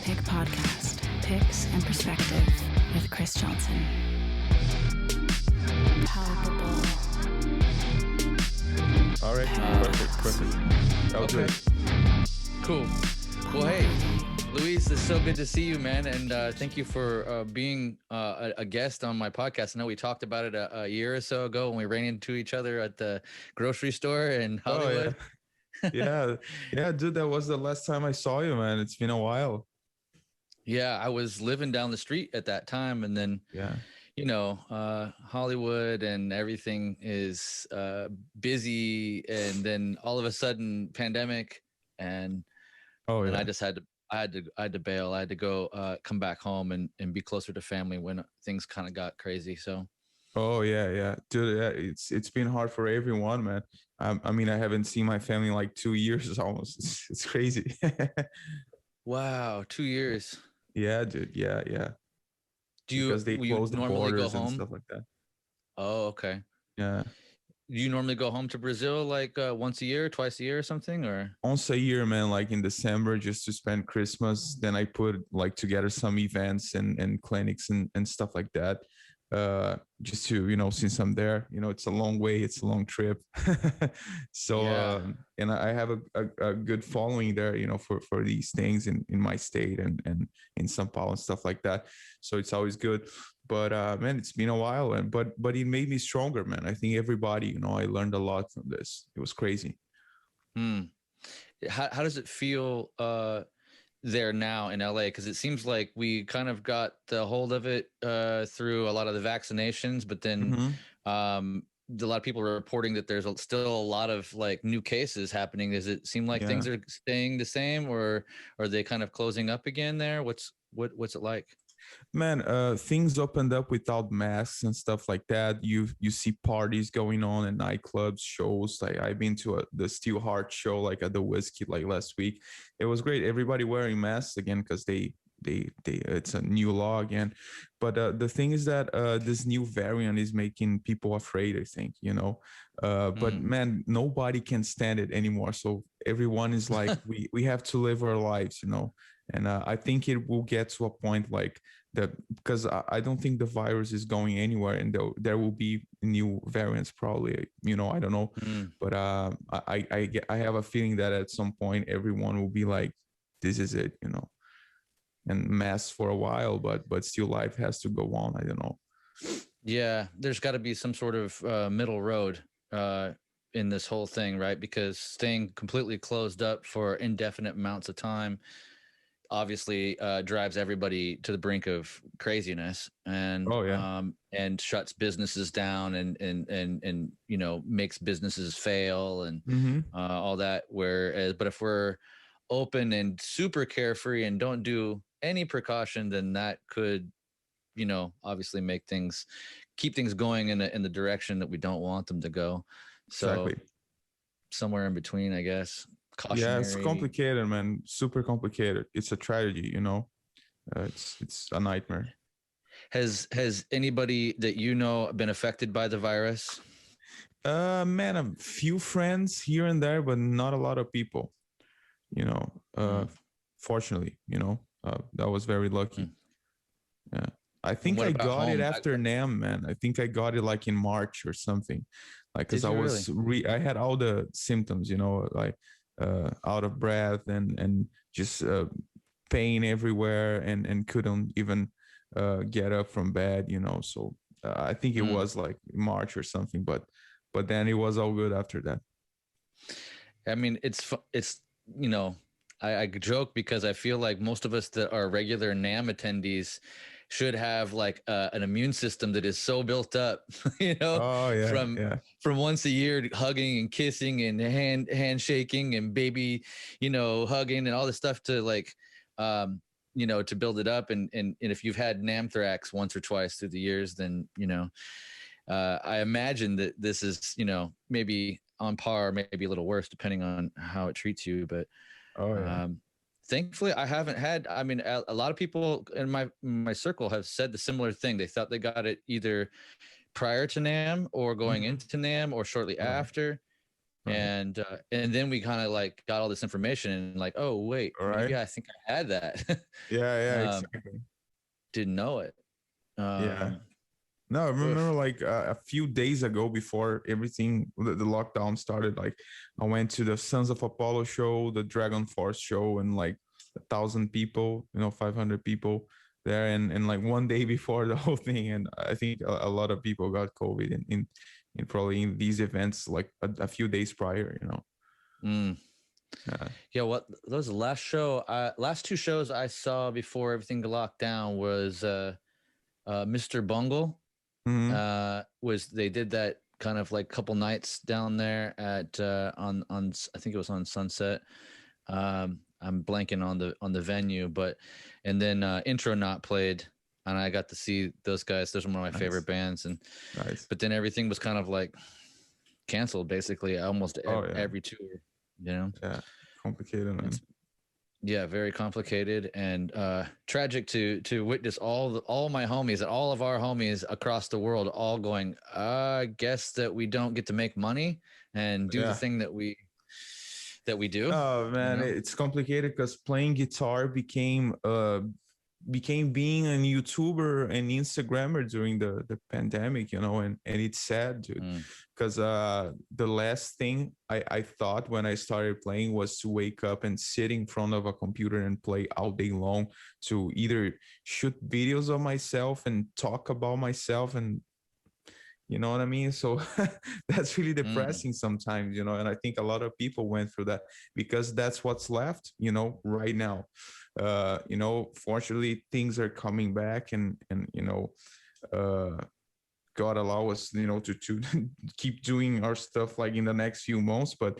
Pick Podcast, Picks and Perspective with Chrys Johnson. Palpable. All right, perfect. That was Okay. good. Cool. Well, hey, Luis, it's so good to see you, man. And thank you for being a guest on my podcast. I know we talked about it a year or so ago when we ran into each other at the grocery store in Hollywood. Oh, yeah, dude, that was the last time I saw you, man. It's been a while. Yeah, I was living down the street at that time. And then, Yeah. Hollywood and everything is busy. And then all of a sudden, pandemic. And I just had to bail. I had to go come back home and be closer to family when things kind of got crazy. So. Oh yeah, dude. Yeah, it's been hard for everyone, man. I mean, I haven't seen my family in like 2 years almost. It's crazy. Wow, 2 years. Yeah, dude. Yeah. Because they closed the normally go borders and home? stuff like that. Oh, okay. Yeah. Do you normally go home to Brazil like once a year, twice a year or something, or? Once a year, man, like in December, just to spend Christmas. Then I put like together some events and clinics and stuff like that. Just to, since I'm there, it's a long way, it's a long trip. So, Yeah. and I have a good following there, for these things in my state and in São Paulo and stuff like that. So it's always good. But man, it's been a while, but it made me stronger, man. I think everybody, I learned a lot from this. It was crazy. How does it feel there now in LA? Because it seems like we kind of got the hold of it through a lot of the vaccinations, but then a lot of people are reporting that there's still a lot of like new cases happening. Does it seem like things are staying the same, or are they kind of closing up again there? What's it like? Man, things opened up without masks and stuff like that. You see parties going on and nightclubs, shows. Like I've been to the Steel Heart show, like at the Whiskey, like last week. It was great. Everybody wearing masks again because they it's a new law again. But the thing is that this new variant is making people afraid, I think, but man, nobody can stand it anymore. So everyone is like, we have to live our lives, and I think it will get to a point like that, because I don't think the virus is going anywhere, and there will be new variants probably, I don't know. But I have a feeling that at some point everyone will be like, this is it, and masks for a while, but still life has to go on. I don't know. Yeah, there's got to be some sort of middle road in this whole thing, right? Because staying completely closed up for indefinite amounts of time obviously drives everybody to the brink of craziness, and and shuts businesses down and makes businesses fail and all that. But if we're open and super carefree and don't do any precaution, then that could obviously keep things going in the direction that we don't want them to go. So exactly. Somewhere in between, I guess. Yeah, it's complicated, man. Super complicated. It's a tragedy, it's a nightmare. Has anybody that been affected by the virus? Man, a few friends here and there, but not a lot of people. Fortunately, that was very lucky. Yeah, I think I got it after NAMM, man. I think I got it like in March or something, like because I was I had all the symptoms, like out of breath and just pain everywhere and couldn't even get up from bed, so I think it was like March or something, but then it was all good after that. I mean, it's I joke because I feel like most of us that are regular NAMM attendees should have like an immune system that is so built up, from once a year hugging and kissing and handshaking and baby, hugging and all this stuff to like, to build it up. And if you've had NAMthrax once or twice through the years, then, I imagine that this is, maybe on par, maybe a little worse, depending on how it treats you. But thankfully, I haven't had. I mean, a lot of people in my circle have said the similar thing. They thought they got it either prior to NAMM or going into NAMM or shortly after. And then we kind of like got all this information and like, oh wait, maybe I think I had that. Exactly. Didn't know it. Yeah. No, I remember like a few days ago before everything, the lockdown started, like I went to the Sons of Apollo show, the Dragon Force show, and like 1,000 people, 500 people there. And like one day before the whole thing. And I think a lot of people got COVID in probably in these events, like a few days prior, Yeah, what those last two shows I saw before everything got locked down was Mr. Bungle. Was they did that kind of like couple nights down there at on I think it was on Sunset. I'm blanking on the venue, but and then Intro Not played, and I got to see those guys. Those are one of my favorite bands, and but then everything was kind of like canceled basically almost every tour. Yeah, complicated, man. Yeah, very complicated and tragic to witness all my homies and all of our homies across the world all going, I guess that we don't get to make money and do the thing that we do. Oh man, it's complicated because playing guitar became being a YouTuber and Instagrammer during the pandemic, and it's sad, dude, because the last thing I thought when I started playing was to wake up and sit in front of a computer and play all day long, to either shoot videos of myself and talk about myself, and you know what I mean? So that's really depressing sometimes, and I think a lot of people went through that because that's what's left, right now. Fortunately things are coming back, and God allow us, to keep doing our stuff like in the next few months. But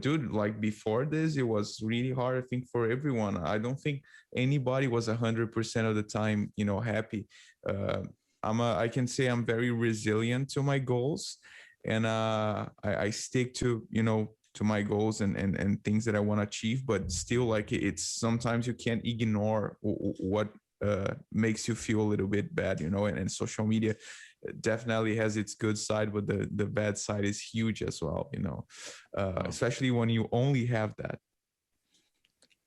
dude, like before this, it was really hard, I think, for everyone. I don't think anybody was 100% of the time, happy. I can say I'm very resilient to my goals, and I stick to, to my goals and things that I want to achieve. But still, like, it's sometimes you can't ignore what makes you feel a little bit bad, and social media definitely has its good side, but the bad side is huge as well, especially when you only have that.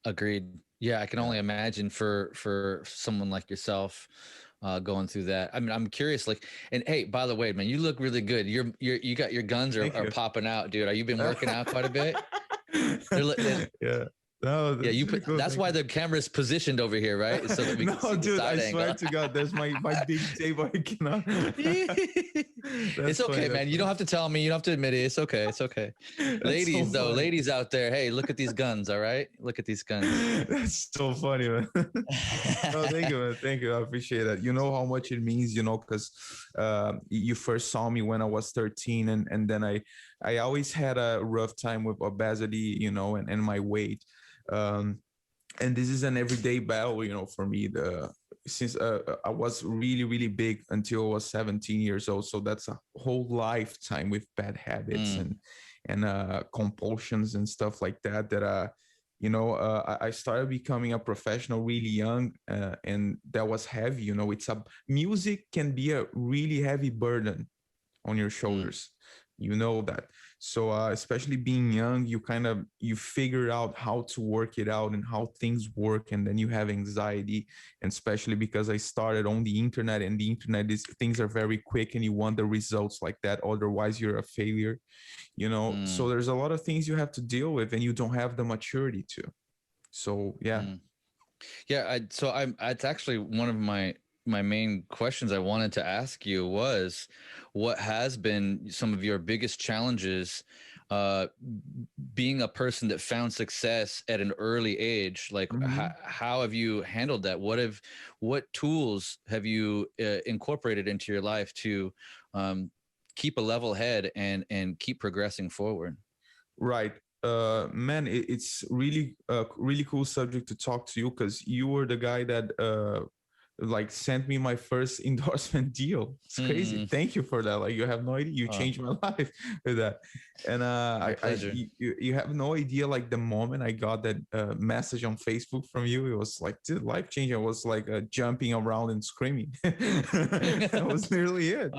Agreed. Yeah, I can only imagine for someone like yourself going through that. I mean, I'm curious, like, and hey, by the way, man, you look really good. You got your guns are popping out, dude. Are you been working out quite a bit? Yeah. No, yeah, that's why the camera's positioned over here, right? So that we can see dude, the side I angle. swear to God, there's my big table. I cannot. It's okay, man. You don't have to tell me. You don't have to admit it. It's okay. It's okay. Ladies, so ladies out there, hey, look at these guns. All right, look at these guns. That's so funny, man. No, thank you, man. Thank you. I appreciate that. You know how much it means, because you first saw me when I was 13, and then I always had a rough time with obesity, and my weight. And this is an everyday battle, for me. Since I was really, really big until I was 17 years old. So that's a whole lifetime with bad habits and compulsions and stuff like that. I started becoming a professional really young, and that was heavy. Music can be a really heavy burden on your shoulders. That. So especially being young, you figure out how to work it out and how things work, and then you have anxiety. And especially because I started on the internet, and the internet things are very quick, and you want the results like that, otherwise you're a failure. So there's a lot of things you have to deal with, and you don't have the maturity to. So yeah. It's actually one of my main questions I wanted to ask you was, what has been some of your biggest challenges being a person that found success at an early age? Like, how have you handled that? What tools have you incorporated into your life to keep a level head and keep progressing forward? Right. Man, it's really really cool subject to talk to you, because you were the guy that like sent me my first endorsement deal. It's crazy. Thank you for that. Like, you have no idea. You changed my life with that. And you have no idea, like the moment I got that message on Facebook from you, it was like, dude, life changing. I was like jumping around and screaming. That was nearly it.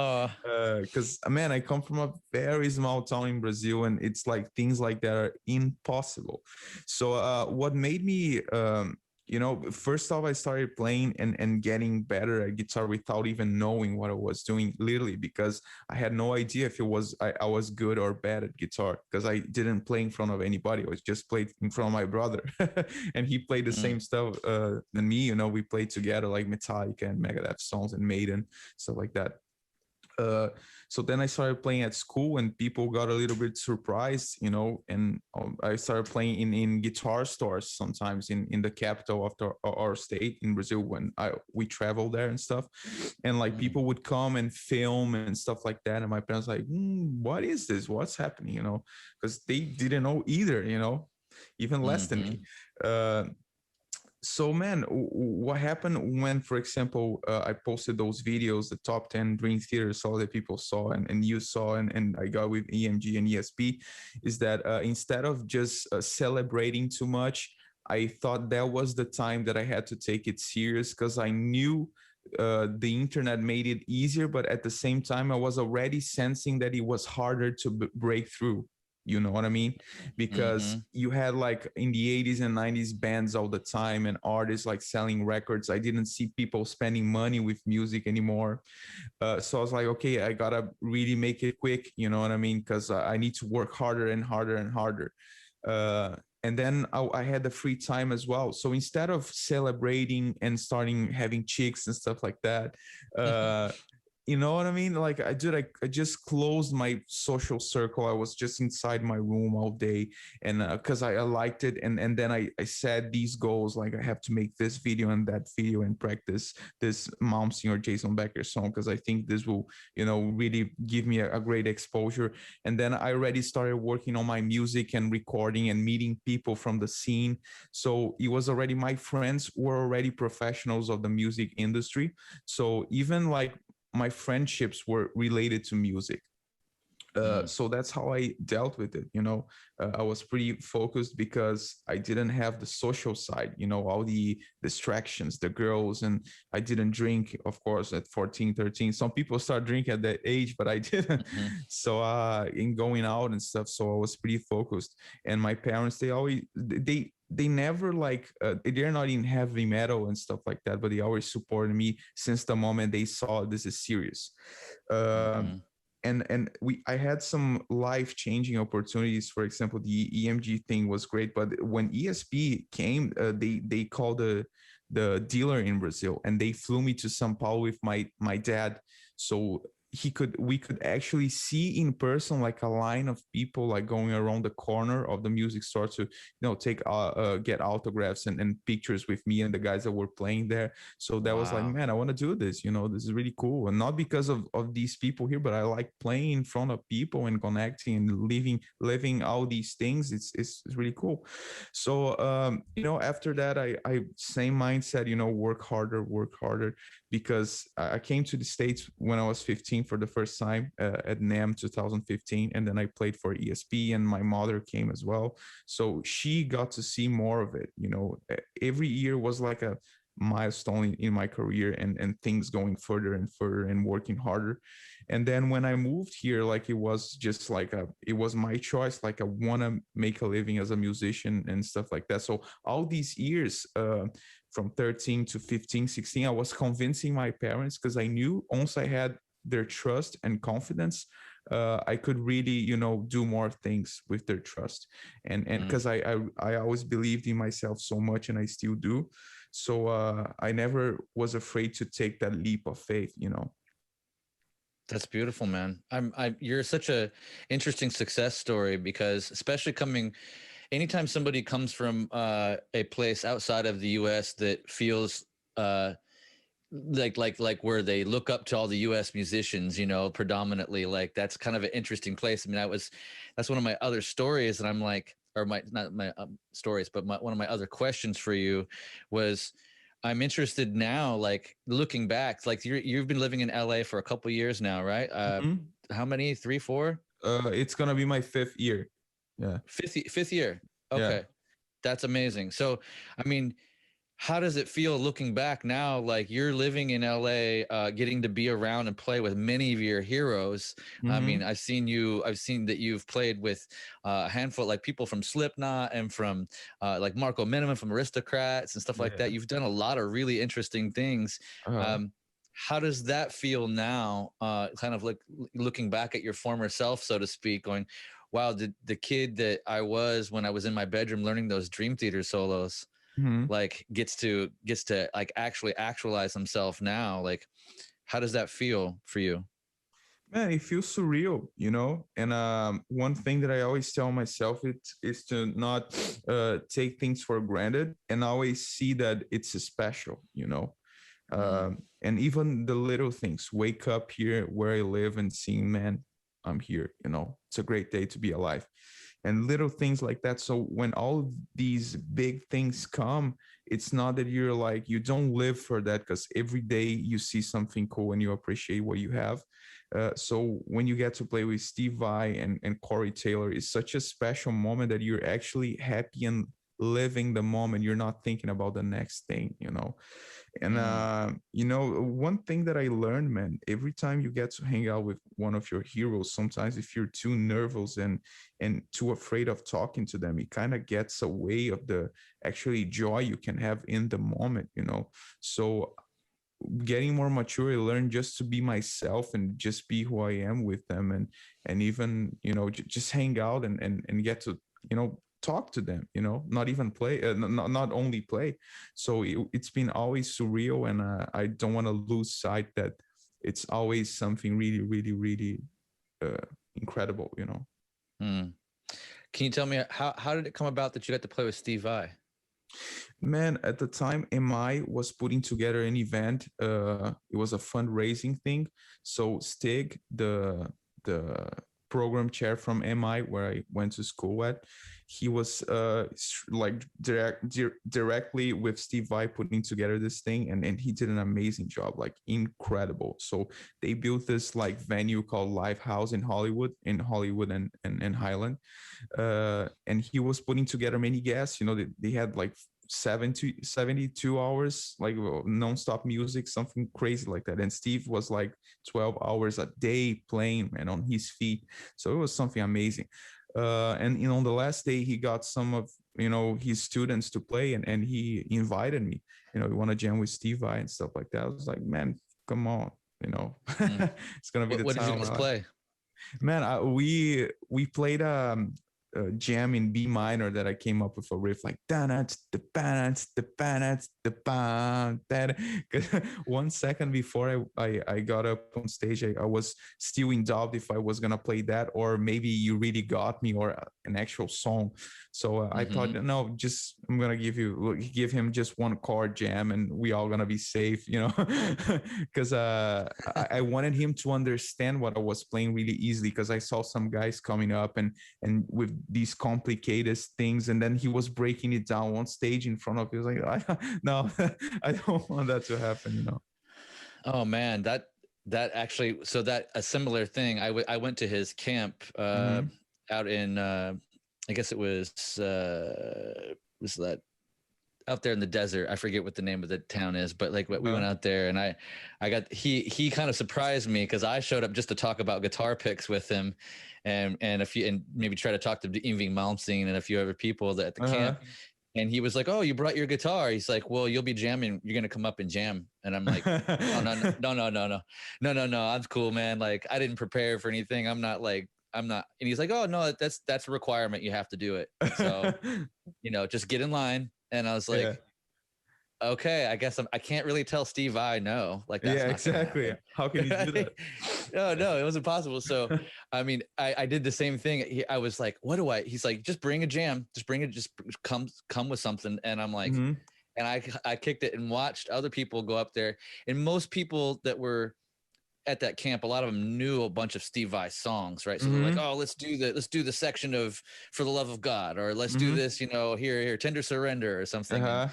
Because man, I come from a very small town in Brazil, and it's like things like that are impossible. So what made me first off, I started playing and getting better at guitar without even knowing what I was doing, literally, because I had no idea if I was good or bad at guitar, because I didn't play in front of anybody. I was just played in front of my brother, and he played the same stuff than me. We played together like Metallica and Megadeth songs and Maiden, stuff like that. So then I started playing at school, and people got a little bit surprised, and I started playing in guitar stores sometimes in the capital of our state in Brazil, when we traveled there and stuff. And like people would come and film and stuff like that, and my parents like, what is this, what's happening, because they didn't know either, even less than me. So man, what happened when, for example, I posted those videos, the top 10 Dream Theater song that people saw and you saw, and I got with EMG and ESP, is that instead of just celebrating too much, I thought that was the time that I had to take it serious, because I knew the internet made it easier, but at the same time, I was already sensing that it was harder to break through. You know what I mean? Because you had like in the 80s and 90s bands all the time, and artists like selling records. I didn't see people spending money with music anymore. So I was like, okay, I gotta really make it quick. You know what I mean? Because I need to work harder and harder and harder. And then I had the free time as well. So instead of celebrating and starting having chicks and stuff like that, you know what I mean? Like I just closed my social circle. I was just inside my room all day, and because I liked it, and then I set these goals, like I have to make this video and that video and practice this Mom Singer Jason Becker song, because I think this will really give me a great exposure. And then I already started working on my music and recording and meeting people from the scene. So it was already, my friends were already professionals of the music industry. So even like my friendships were related to music. So that's how I dealt with it. I was pretty focused because I didn't have the social side, all the distractions, the girls, and I didn't drink, of course, at 14, 13. Some people start drinking at that age, but I didn't. So in going out and stuff, so I was pretty focused. And my parents, they never like they're not in heavy metal and stuff like that, but they always supported me since the moment they saw this is serious. And I had some life-changing opportunities. For example, the EMG thing was great, but when ESP came, they called the dealer in Brazil, and they flew me to São Paulo with my dad, so we could actually see in person like a line of people like going around the corner of the music store to take get autographs and pictures with me and the guys that were playing there. So that was like, man, I want to do this. This is really cool, and not because of these people here, but I like playing in front of people and connecting and living all these things. It's really cool. So after that, I same mindset, work harder, because I came to the States when I was 15 for the first time at NAMM 2015, and then I played for ESP, and my mother came as well, so she got to see more of it. Every year was like a milestone in my career, and things going further and further and working harder. And then when I moved here, like it was just like it was my choice, like I want to make a living as a musician and stuff like that. So all these years, from 13 to 15, 16, I was convincing my parents, because I knew once I had their trust and confidence, I could really, do more things with their trust. And because I always believed in myself so much, and I still do. So I never was afraid to take that leap of faith. That's beautiful, man. You're such a interesting success story, because especially anytime somebody comes from a place outside of the US that feels like where they look up to all the US musicians, predominantly, like that's kind of an interesting place. I mean, that's one of my other stories, and I'm like, or not my stories, but one of my other questions for you was, I'm interested now, like looking back, like you've been living in LA for a couple years now, right? Mhm. How many? 3, 4? It's gonna be my 5th year. Yeah. Fifth year. Yeah. Okay. That's amazing. So, I mean, how does it feel looking back now? Like you're living in LA, getting to be around and play with many of your heroes. I mean, Hmm. I've seen that you've played with a handful, like people from Slipknot and from like Marco Minimum from Aristocrats and stuff like that. Yeah. You've done a lot of really interesting things. Uh, Um, how does that feel now? Kind of like looking back at your former self, so to speak, going, wow, the kid that I was when I was in my bedroom learning those Dream Theater solos, mhm. like gets to like actually actualize himself now. Like, how does that feel for you? Man, it feels surreal, you know. And one thing that I always tell myself is to not take things for granted and always see that it's special, you know. Mm, And even the little things, wake up here where I live and seeing, man, I'm here, you know. It's a great day to be alive. And little things like that. So when all of these big things come, it's not that you're like, you don't live for that, because every day you see something cool and you appreciate what you have. So when you get to play with Steve Vai and Corey Taylor, it's such a special moment that you're actually happy and living the moment. You're not thinking about the next thing, you know. And mm, you know, one thing that I learned, man, every time you get to hang out with one of your heroes, sometimes if you're too nervous and too afraid of talking to them, it kind of gets away of the actually joy you can have in the moment, you know. So getting more mature, I learned just to be myself and just be who I am with them, and even, you know, just hang out and get to, you know, talk to them, you know, not even play, not only play. So it's been always surreal, and I don't want to lose sight that it's always something really, really, really uh, incredible, you know. mm. Can you tell me how did it come about that you got to play with Steve Vai? Man, at the time, MI was putting together an event. It was a fundraising thing. So Stig, the program chair from MI, where I went to school at, he was like directly with Steve Vai putting together this thing, and he did an amazing job, like incredible. So they built this like venue called Live House in Hollywood and Highland, and he was putting together many guests. You know, they had like 72 hours like non-stop music, something crazy like that, and Steve was like 12 hours a day playing, man, on his feet. So it was something amazing. And you know, on the last day he got some of, you know, his students to play, and he invited me, you know, you want to jam with Steve Vai and stuff like that. I was like, man, come on, you know. Mm. It's gonna be the What did you time of guys my life. play? Man, we played a jam in B minor that I came up with a riff like the balance, the balance, the bam. That 1 second before I got up on stage, I was still in doubt if I was gonna play that, or maybe You Really Got Me, or an actual song. So I thought, Mm-hmm. no, just I'm gonna give him just one chord jam, and we all gonna be safe, you know, because I wanted him to understand what I was playing really easily, because I saw some guys coming up and with these complicated things, and then he was breaking it down on stage in front of you. He was like, no, I don't want that to happen, you know. Oh man, that actually, so that a similar thing. I went to his camp Mm-hmm. out in I guess it was that out there in the desert. I forget what the name of the town is, but like we went out there, and I got he kind of surprised me because I showed up just to talk about guitar picks with him, and a few, and maybe try to talk to Yngwie Malmsteen and a few other people that at the Uh-huh. camp. And he was like, "Oh, you brought your guitar." He's like, "Well, you'll be jamming. You're gonna come up and jam." And I'm like, "Oh no, no, no, no, no, no, no, no, no. I'm cool, man. Like, I didn't prepare for anything. I'm not." And he's like, "Oh no, that's a requirement. You have to do it. So, just get in line." And I was Yeah. like, "Okay, I guess I can't really tell Steve I no, like that's Yeah, not gonna exactly. happen." How can you do that? No, no, it wasn't possible. So, I mean, I did the same thing. I was like, "What do I?" He's like, "Just bring a jam. Just bring it. Just come with something." And I'm like, Mm-hmm. and I kicked it and watched other people go up there, and most people that were at that camp, a lot of them knew a bunch of Steve Vai songs, right? So they're like, Mm-hmm. "Oh, let's do the section of For the Love of God," or "Let's do Mm-hmm. this, here, Tender Surrender," or something. And Uh-huh.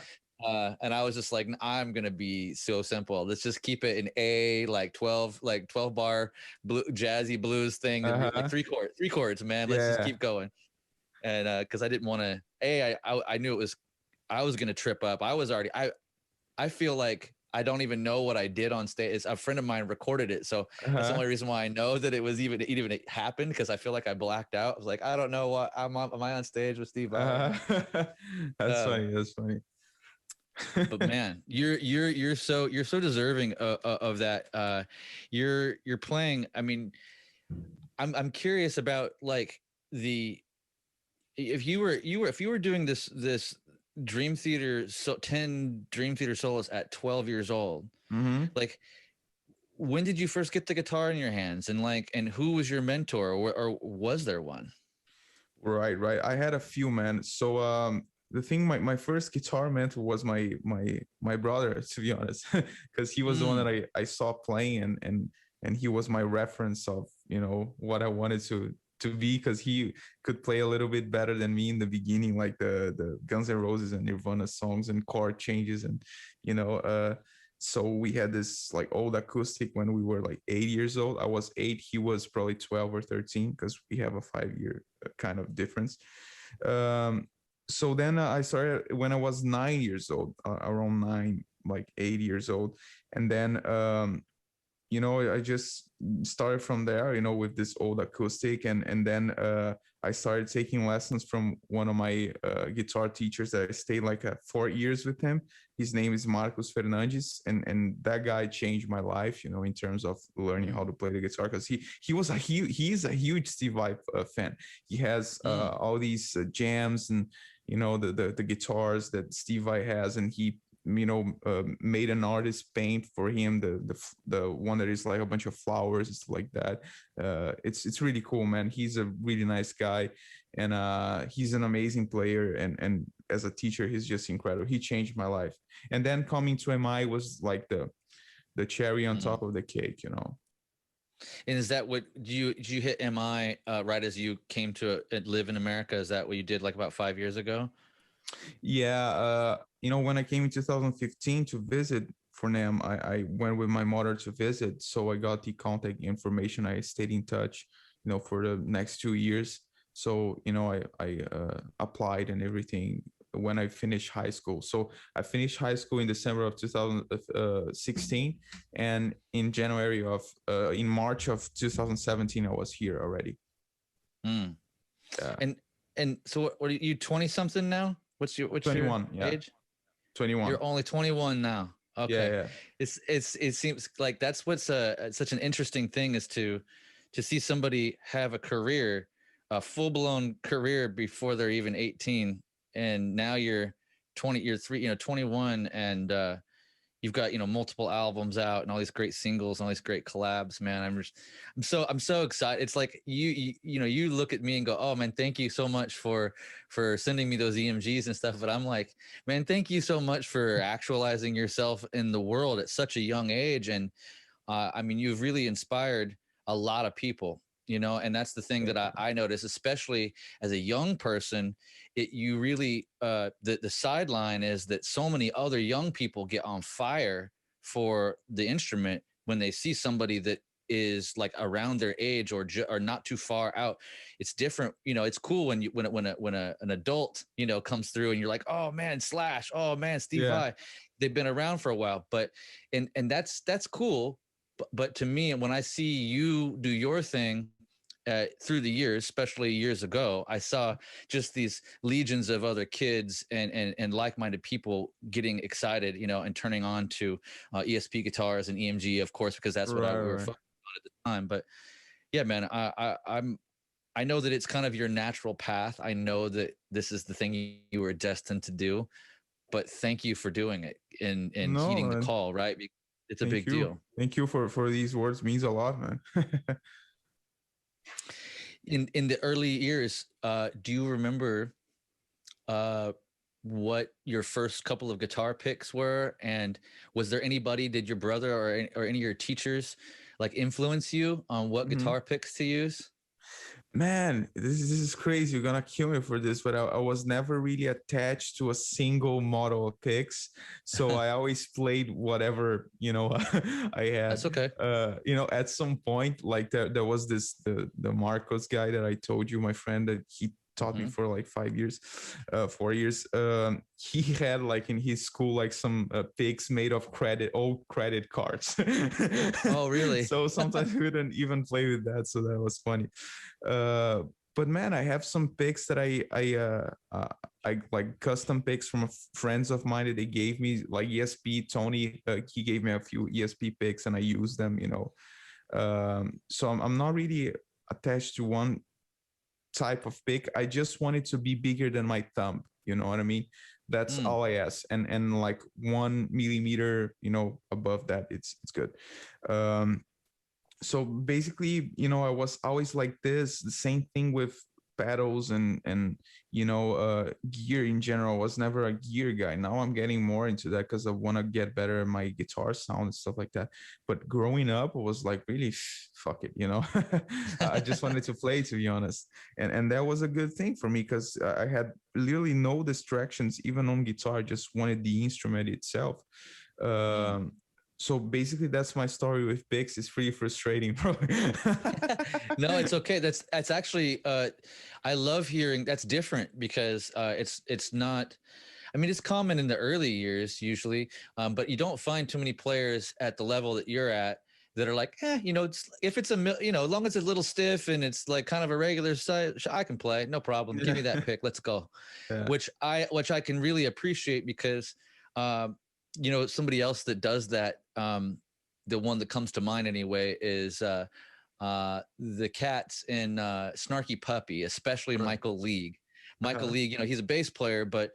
And I was just like, I'm gonna be so simple. Let's just keep it in A, like 12 bar jazzy blues thing, like three chords, man. Let's just keep going. And because I didn't want to. I knew I was gonna trip up. I feel like I don't even know what I did on stage. A friend of mine recorded it, so that's the only reason why I know that it was even happened, because I feel like I blacked out. I was like, I don't know what am I on stage with Steve Vai? That's funny. That's funny. But man, you're so deserving of that. You're playing. I mean, I'm curious about like if you were doing this Dream Theater, 10 Dream Theater solos at 12 years old, like when did you first get the guitar in your hands, and who was your mentor, or was there one? Right. I had a few, man. So the thing, my first guitar mentor was my brother, to be honest, because he was the one that I saw playing, and he was my reference of, what I wanted to be, because he could play a little bit better than me in the beginning, like the Guns N' Roses and Nirvana songs and chord changes, and so we had this like old acoustic when we were like 8 years old. I was 8, he was probably 12 or 13, because we have a 5-year kind of difference. So then I started when I was 9 years old, around 9, like 8 years old, and then I just started from there, with this old acoustic, and then I started taking lessons from one of my guitar teachers that I stayed like 4 years with him. His name is Marcos Fernandes, and that guy changed my life, in terms of learning how to play the guitar, because he's a huge Steve Vai fan. He has all these jams and the guitars that Steve Vai has, and he made an artist paint for him the one that is like a bunch of flowers and stuff like that. It's really cool, man. He's a really nice guy, and he's an amazing player, and as a teacher he's just incredible. He changed my life, and then coming to MI was like the cherry on top of the cake. And is that what did you hit MI right as you came to live in America? Is that what you did like about 5 years ago? Yeah, when I came in 2015 to visit for NAM, I went with my mother to visit, so I got the contact information. I stayed in touch, for the next 2 years. So I applied and everything when I finished high school. So I finished high school in December of 2016, and in March of 2017, I was here already. Yeah. And so what are you, 20 something now? What's 21, your age? Yeah. 21. You're only 21 now. Okay. Yeah. It seems like that's what's such an interesting thing, is to see somebody have a career, a full-blown career before they're even 18, and now you're 21, and you've got multiple albums out and all these great singles and all these great collabs, man. I'm so excited. It's like you look at me and go, oh man, thank you so much for sending me those EMGs and stuff. But I'm like, man, thank you so much for actualizing yourself in the world at such a young age. And I mean, you've really inspired a lot of people, and that's the thing that I notice, especially as a young person. You really the sideline is that so many other young people get on fire for the instrument when they see somebody that is like around their age or not too far out. It's different, it's cool when an adult comes through and you're like, oh man, Slash, oh man, Steve Vai, they've been around for a while, but and that's cool. But to me, when I see you do your thing through the years, especially years ago, I saw just these legions of other kids and like-minded people getting excited, and turning on to ESP guitars and EMG, of course, because that's what we were focused on at the time. But yeah, man, I know that it's kind of your natural path. I know that this is the thing you were destined to do. But thank you for doing it and heeding the call, right? It's a big deal. Thank you for these words. Means a lot, man. In the early years, do you remember what your first couple of guitar picks were? And was there anybody, did your brother or any of your teachers like influence you on what guitar picks to use? Man, this is crazy. You're gonna kill me for this, but I was never really attached to a single model of picks. So I always played whatever, I That's had. okay. At some point, like there was the Marcos guy that I told you, my friend, that he taught me Hmm. for like 5 years, 4 years. He had like in his school like some picks made of old credit cards. Oh, really? So sometimes we wouldn't even play with that. So that was funny. Uh, but man, I have some picks that I like custom picks from friends of mine that they gave me, like ESP Tony. He gave me a few ESP picks and I use them. So I'm not really attached to one type of pick. I just want it to be bigger than my thumb. You know what I mean? That's Mm. all I ask. And like 1 millimeter, above that, it's good. Um, so basically, I was always like this. The same thing with pedals and gear in general. I was never a gear guy. Now I'm getting more into that because I want to get better at my guitar sound and stuff like that. But growing up, I was like, really, fuck it, I just wanted to play, to be honest. And that was a good thing for me because I had literally no distractions, even on guitar. I just wanted the instrument itself. Mm. um so basically that's my story with picks. It's pretty frustrating, bro. No, it's okay. That's actually I love hearing that's different because it's not. I mean, it's common in the early years usually, but you don't find too many players at the level that you're at that are like, if it's as long as it's a little stiff and it's like kind of a regular size, I can play, no problem. Give me that pick, let's go. Yeah. Which I can really appreciate because, somebody else that does that, the one that comes to mind anyway is the cats in Snarky Puppy, especially Right. Michael League. Michael Uh-huh. League, he's a bass player, but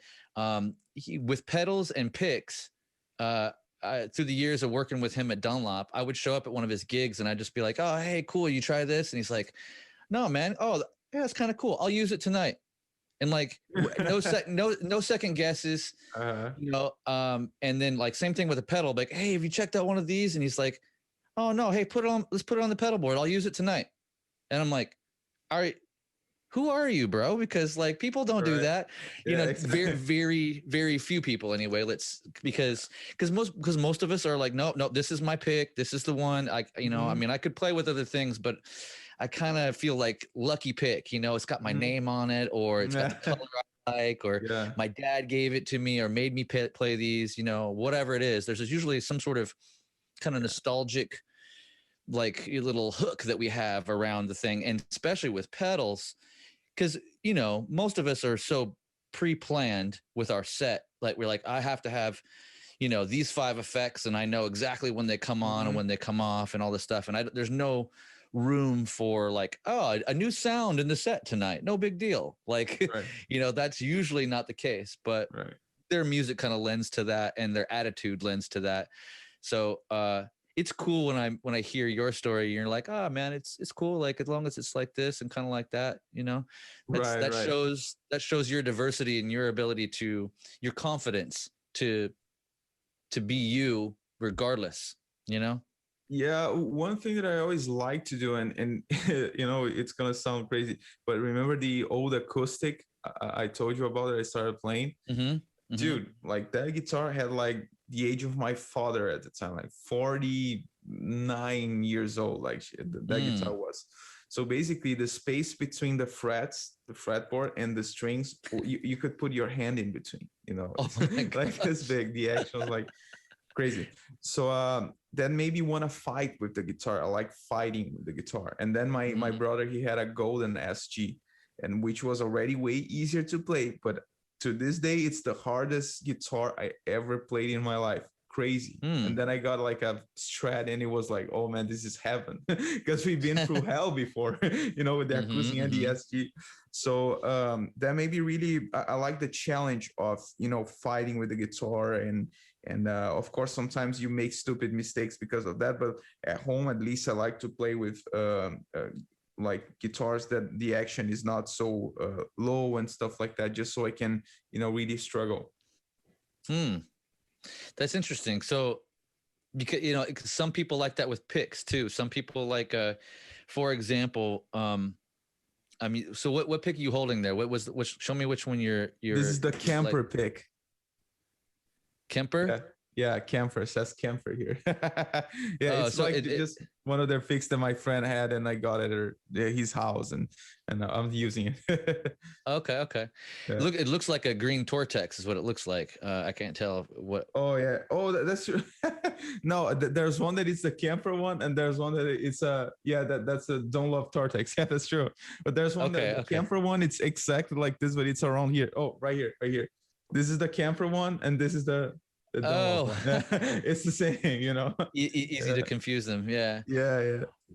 with pedals and picks, through the years of working with him at Dunlop, I would show up at one of his gigs and I'd just be like, "Oh, hey, cool, you try this?" And he's like, "No, man. Oh, yeah, that's kind of cool. I'll use it tonight." And like, no second guesses, Uh-huh. And then like same thing with a pedal, like, "Hey, have you checked out one of these?" And he's like, "Oh no, hey, put it on. Let's put it on the pedal board. I'll use it tonight." And I'm like, "All right, who are you, bro?" Because like people don't do Right. that, Yeah, very, exactly. very, very few people anyway. Because most of us are like, no, this is my pick. This is the one. I Mhm. mean, I could play with other things, but I kind of feel like lucky pick. It's got my Mhm. name on it, or it's got the color I like, or Yeah. my dad gave it to me, or made me play these. Whatever it is. There's usually some sort of kind of nostalgic like little hook that we have around the thing, and especially with pedals because most of us are so pre-planned with our set, like we're like, I have to have these 5 effects and I know exactly when they come on and Mhm. when they come off and all this stuff, and there's no room for like, oh, a new sound in the set tonight, no big deal, like Right. that's usually not the case, but Right. their music kind of lends to that and their attitude lends to that. So it's cool when I hear your story. You're like, oh man, it's cool. Like as long as it's like this and kind of like that, Right. that Right. shows your diversity and your ability your confidence to be you regardless. You know. Yeah, one thing that I always like to do, and it's gonna sound crazy, but remember the old acoustic I told you about that I started playing? Mm-hmm. Mm-hmm. Dude, like that guitar had like the age of my father at the time, like 49 years old, like shit, that Mm. guitar was. So basically, the space between the frets, the fretboard, and the strings, you could put your hand in between, Oh it's my like this gosh. big. The action was like crazy. So that made me want to fight with the guitar. I like fighting with the guitar. And then my Mm. brother, he had a golden SG, and which was already way easier to play. But to this day, it's the hardest guitar I ever played in my life. Crazy. And Mm. then I got like a Strat, and it was like, oh man, this is heaven, because we've been through hell before, with the Mm-hmm. acoustic and the Mm-hmm. SG. So that made me really, I like the challenge of fighting with the guitar, and of course sometimes you make stupid mistakes because of that, but at home at least I like to play with like guitars that the action is not so low and stuff like that, just so I can really struggle. Hmm. That's interesting. So because some people like that with picks too. Some people like for example, I mean, so what pick are you holding there? What was which? Show me which one you're. This is the camper like, pick. Kemper. Yeah, camphor. It says camphor here. Yeah, Oh, it's so like just one of their picks that my friend had, and I got it at his house, and I'm using it. Okay. Yeah. It looks like a green Tortex is what it looks like. I can't tell what. Oh yeah. Oh, that's true. No, there's one that is the camper one, and there's one that it's that's a don't love Tortex. Yeah, that's true. But there's one that the camper one. It's exactly like this, but it's around here. Oh, right here. This is the camper one, and this is the it's the same, Easy to confuse them. Yeah.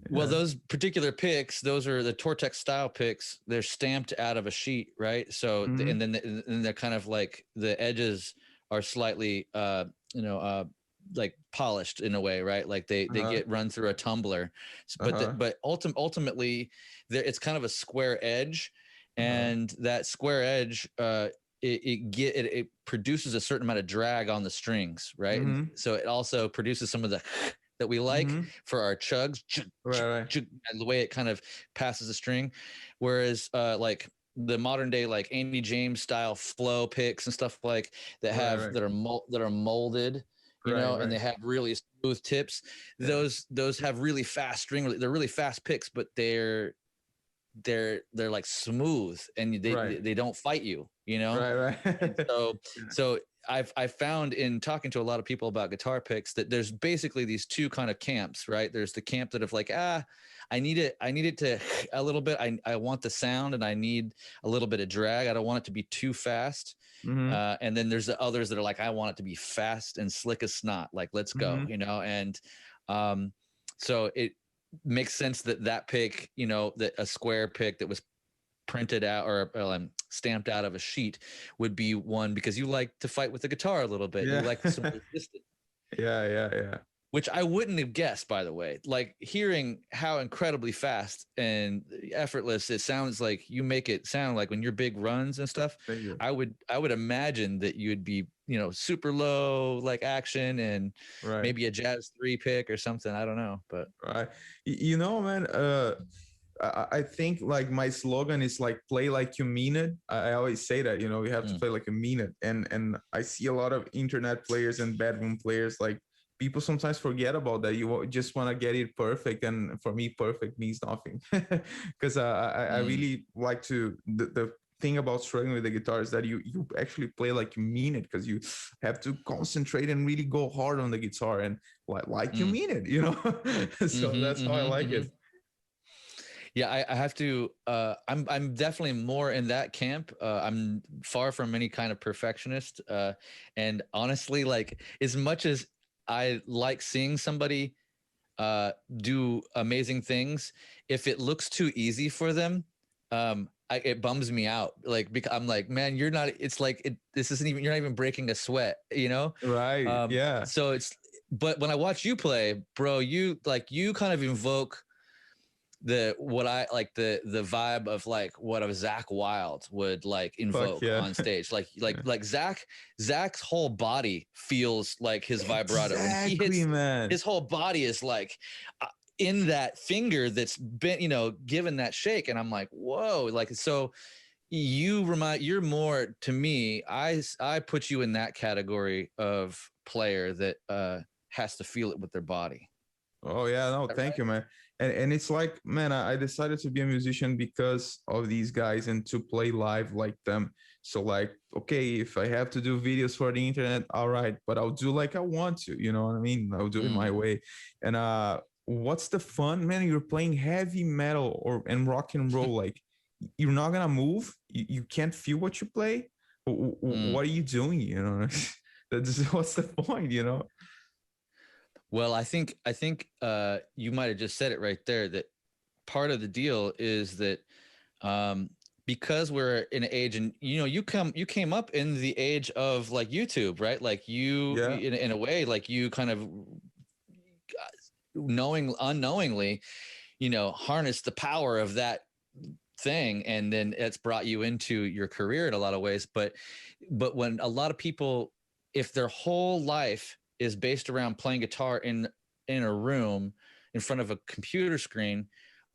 Well, those particular picks, those are the Tortex style picks. They're stamped out of a sheet, right? So and then they're kind of like the edges are slightly like polished in a way, right? Like they get run through a tumbler, but ultimately it's kind of a square edge, and that square edge it produces a certain amount of drag on the strings, right? And so it also produces some of the that we like for our chugs, right. And the way it kind of passes the string, whereas like the modern day like Andy James style flow picks and stuff like that have that are molded, and they have really smooth tips. Those have really fast string. They're really fast picks, but they're like smooth, and they don't fight you, Right. So I've found in talking to a lot of people about guitar picks that there's basically these two kind of camps, right? There's the camp that of like, I need it to a little bit. I want the sound, and I need a little bit of drag. I don't want it to be too fast. And then there's the others that are like, I want it to be fast and slick as snot. Like, let's go, and so it makes sense that pick, that a square pick that was printed out or stamped out of a sheet would be one, because you like to fight with the guitar a little bit. You like some resistance. Yeah. Which I wouldn't have guessed, by the way. Like, hearing how incredibly fast and effortless it sounds, like you make it sound like when you're big runs and stuff. I would imagine that you'd be, super low, like action, and maybe a jazz 3 pick or something. I don't know, but man. I think like my slogan is like play like you mean it. I always say that, you have to play like you mean it. And I see a lot of internet players and bedroom players, like people sometimes forget about that. You just want to get it perfect. And for me, perfect means nothing, because I really like to, the thing about struggling with the guitar is that you actually play like you mean it, because you have to concentrate and really go hard on the guitar and like you mean it, so that's how I like it. Yeah, I have to. I'm definitely more in that camp. I'm far from any kind of perfectionist. And honestly, like, as much as I like seeing somebody do amazing things, if it looks too easy for them, it bums me out. Like, because I'm like, man, you're not. It's like this isn't even. You're not even breaking a sweat. Right. Yeah. So but when I watch you play, bro, you kind of invoke the vibe of like what a Zakk Wylde would like invoke on stage. Like Zach's whole body feels like his vibrato. Exactly, when he hits, man. His whole body is like in that finger that's been, given that shake. And I'm like, whoa, like, so you're more, to me, I put you in that category of player that has to feel it with their body. Oh yeah, no, thank you, man. And it's like, man, I decided to be a musician because of these guys and to play live like them. So like, okay, if I have to do videos for the internet, all right, but I'll do like I want to, you know what I mean? I'll do it my way. And what's the fun, man? You're playing heavy metal and rock and roll. Like, you're not gonna move. You can't feel what you play. What are you doing? What's the point? Well, I think you might have just said it right there, that part of the deal is that because we're in an age, and you came up in the age of like YouTube, right? Like in a way, like you kind of unknowingly, harness the power of that thing, and then it's brought you into your career in a lot of ways. But when a lot of people, if their whole life is based around playing guitar in a room in front of a computer screen,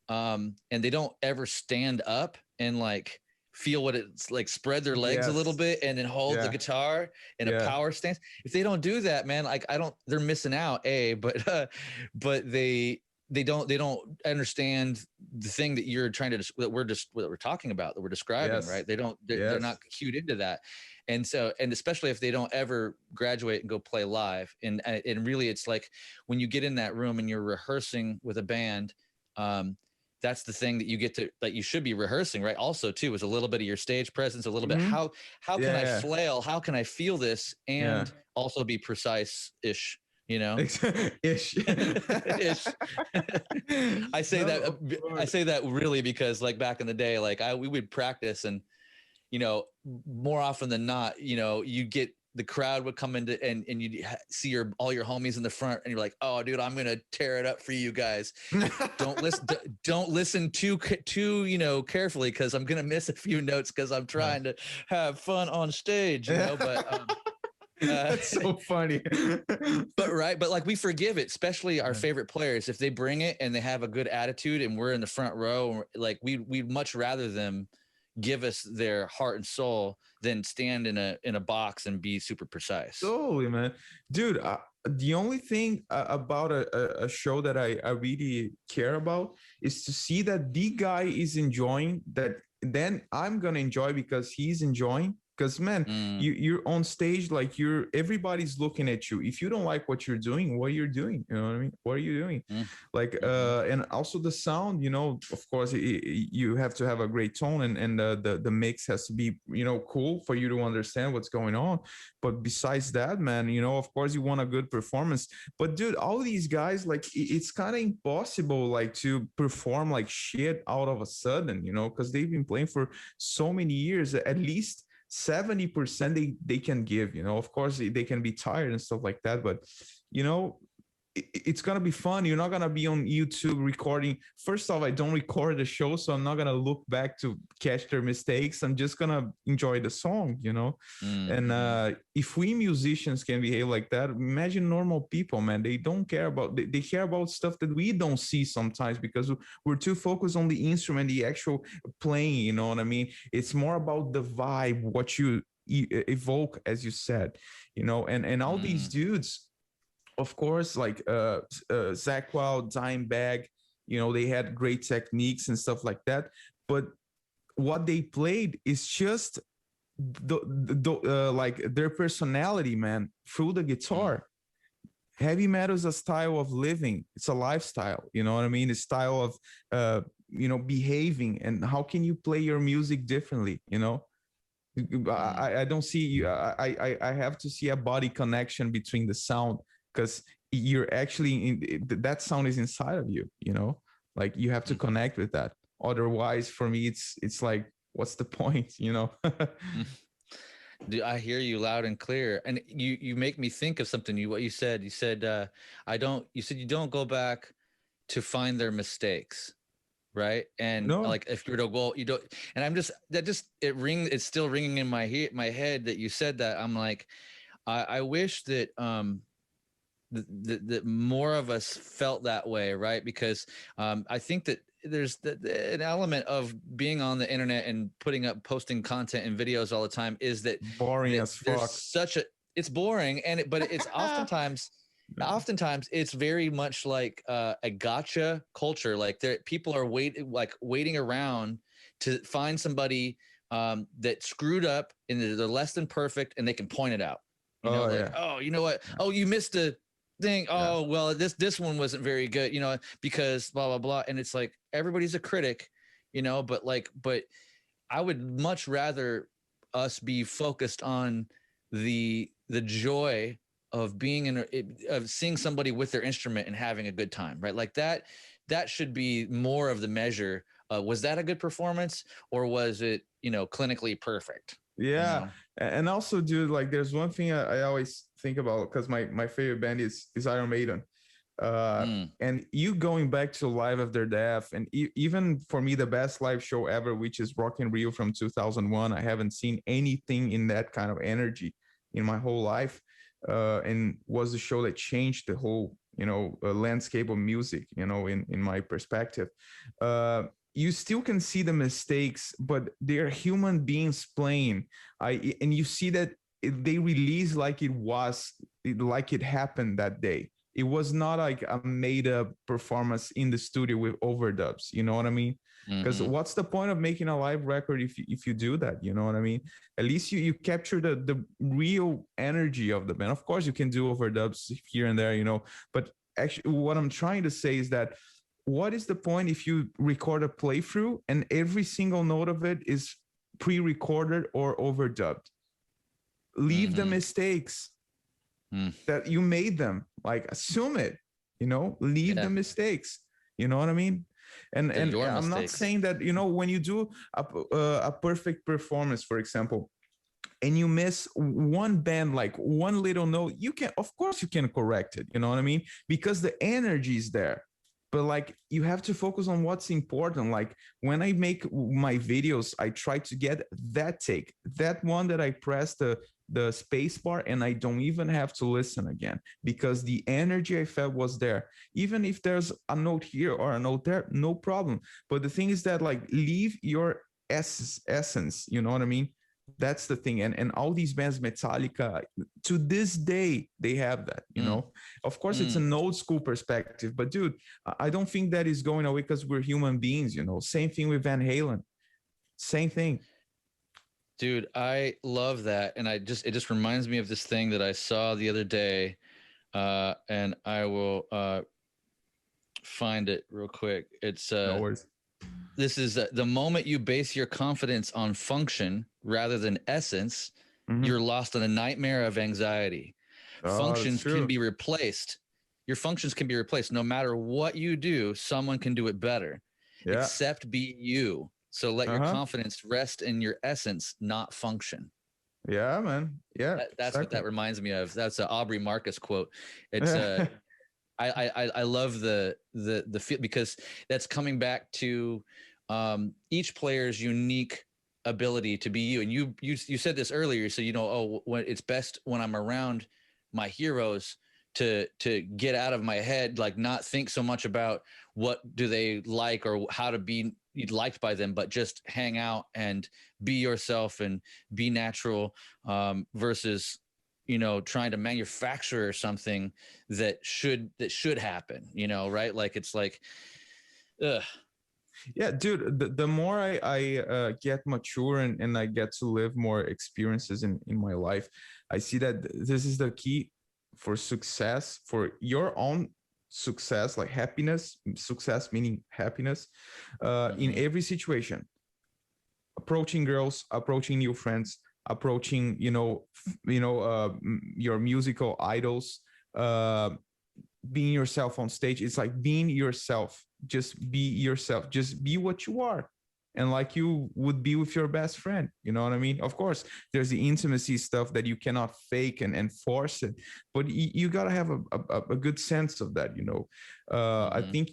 and they don't ever stand up and like feel what it's like, spread their legs a little Yes. bit and then hold the Yeah. guitar in a Yeah. power stance. If they don't do that, man, like they're missing out. But they don't understand the thing that you're trying to that we're talking about, that we're describing, Yes. right? They're Yes. not cued into that. And so, and especially if they don't ever graduate and go play live, and really it's like when you get in that room and you're rehearsing with a band, that's the thing that you get to, that you should be rehearsing, right? Also too, is a little bit of your stage presence, a little bit, how can I flail? How can I feel this? And also be precise-ish, you know? Ish. Ish. I say that really because like back in the day, like we would practice, and you know, more often than not, you know, you get the crowd would come into and you see all your homies in the front, and you're like, oh dude, I'm gonna tear it up for you guys. don't listen too you know, carefully, because I'm gonna miss a few notes because I'm trying to have fun on stage, you know. But that's so funny. but like we forgive it, especially our favorite players, if they bring it and they have a good attitude and we're in the front row, like we'd much rather them give us their heart and soul than stand in a box and be super precise. Totally, man. Dude, the only thing about a show that I really care about is to see that the guy is enjoying that, then I'm gonna enjoy because he's enjoying. Because man, you're on stage, like everybody's looking at you. If you don't like what you're doing, what you're doing, you know what I mean? What are you doing? Like, and also the sound, you know, of course, you have to have a great tone, and the mix has to be, you know, cool for you to understand what's going on. But besides that, man, you know, of course, you want a good performance. But dude, all these guys, like, it's kind of impossible, like, to perform like shit out of a sudden, you know, because they've been playing for so many years. At least 70% they can give, you know. Of course they can be tired and stuff like that, but you know, it's gonna be fun. You're not gonna be on YouTube recording. First off, I don't record the show, so I'm not gonna look back to catch their mistakes. I'm just gonna enjoy the song, you know. And if we musicians can behave like that, imagine normal people, man. They don't care about, they care about stuff that we don't see sometimes because we're too focused on the instrument, the actual playing, you know what I mean? It's more about the vibe, what you evoke, as you said, you know. And all these dudes, of course, like Zach Wild, Dimebag, you know, they had great techniques and stuff like that. But what they played is just like their personality, man, through the guitar. Heavy metal is a style of living. It's a lifestyle. You know what I mean? A style of, you know, behaving. And how can you play your music differently? You know, I don't see you. I have to see a body connection between the sound, because you're actually that sound is inside of you, you know, like you have to connect with that. Otherwise, for me, it's like, what's the point, you know? Dude, I hear you loud and clear, and you make me think of something. What you said you said you don't go back to find their mistakes, right? And No. like if you were to go, you don't. And I'm just it's still ringing in my head that you said that. I'm like, I wish that that more of us felt that way, right? Because I think that there's an element of being on the internet and posting content and videos all the time is that boring as fuck. It's boring, but it's oftentimes it's very much like a gotcha culture. Like people are waiting around to find somebody that screwed up and they're less than perfect, and they can point it out. You know, oh, you know what? Oh, you missed a thing. Oh, well, this one wasn't very good, you know, because blah blah blah. And it's like everybody's a critic, you know, but I would much rather us be focused on the joy of being of seeing somebody with their instrument and having a good time, right? Like that should be more of the measure. Was that a good performance, or was it, you know, clinically perfect? Yeah. You know? And also, dude, like there's one thing I always think about, because my favorite band is Iron Maiden. And you going back to Live After Death, and even for me, the best live show ever, which is Rock in Rio from 2001. I haven't seen anything in that kind of energy in my whole life. And was the show that changed the whole landscape of music, in my perspective. You still can see the mistakes, but they are human beings playing. And you see that they release like like it happened that day. It was not like a made up performance in the studio with overdubs. You know what I mean? Because what's the point of making a live record if you do that? You know what I mean? At least you capture the real energy of the band. Of course, you can do overdubs here and there, but actually, what I'm trying to say is that what is the point if you record a playthrough and every single note of it is pre-recorded or overdubbed? Leave the mistakes that you made them. Like, assume it, leave the mistakes. You know what I mean? And I'm not saying that, when you do a perfect performance, for example, and you miss one band, like one little note, of course you can correct it. You know what I mean? Because the energy is there. But like, you have to focus on what's important. Like, when I make my videos, I try to get that take, that one that I press the space bar and I don't even have to listen again, because the energy I felt was there. Even if there's a note here or a note there, no problem. But the thing is that, like, leave your essence, you know what I mean? That's the thing. And all these bands, Metallica, to this day, they have that, Of course, it's an old school perspective, but dude, I don't think that is going away because we're human beings, Same thing with Van Halen. Same thing. Dude, I love that. And it just reminds me of this thing that I saw the other day. And I will find it real quick. It's no worries. This is the moment you base your confidence on function rather than essence, you're lost in a nightmare of anxiety. Functions can be replaced. Your functions can be replaced. No matter what you do, someone can do it better. Yeah. Except be you. So let your confidence rest in your essence, not function. Yeah, man. Yeah, that's what that reminds me of. That's an Aubrey Marcus quote. It's I love the feel, because that's coming back to each player's unique ability to be you. And you said this earlier. So when it's best when I'm around my heroes to get out of my head, like not think so much about what do they like or how to be liked by them, but just hang out and be yourself and be natural, versus trying to manufacture something that should happen, right? Like, it's like, ugh. Yeah, dude, the more I get mature and I get to live more experiences in my life, I see that this is the key for success, for your own success, like happiness, success meaning happiness, in every situation. Approaching girls, approaching new friends, approaching your musical idols, being yourself on stage. It's like being yourself. Just be yourself. Just be what you are, and like you would be with your best friend. You know what I mean? Of course, there's the intimacy stuff that you cannot fake and force it, but you gotta have a good sense of that. I think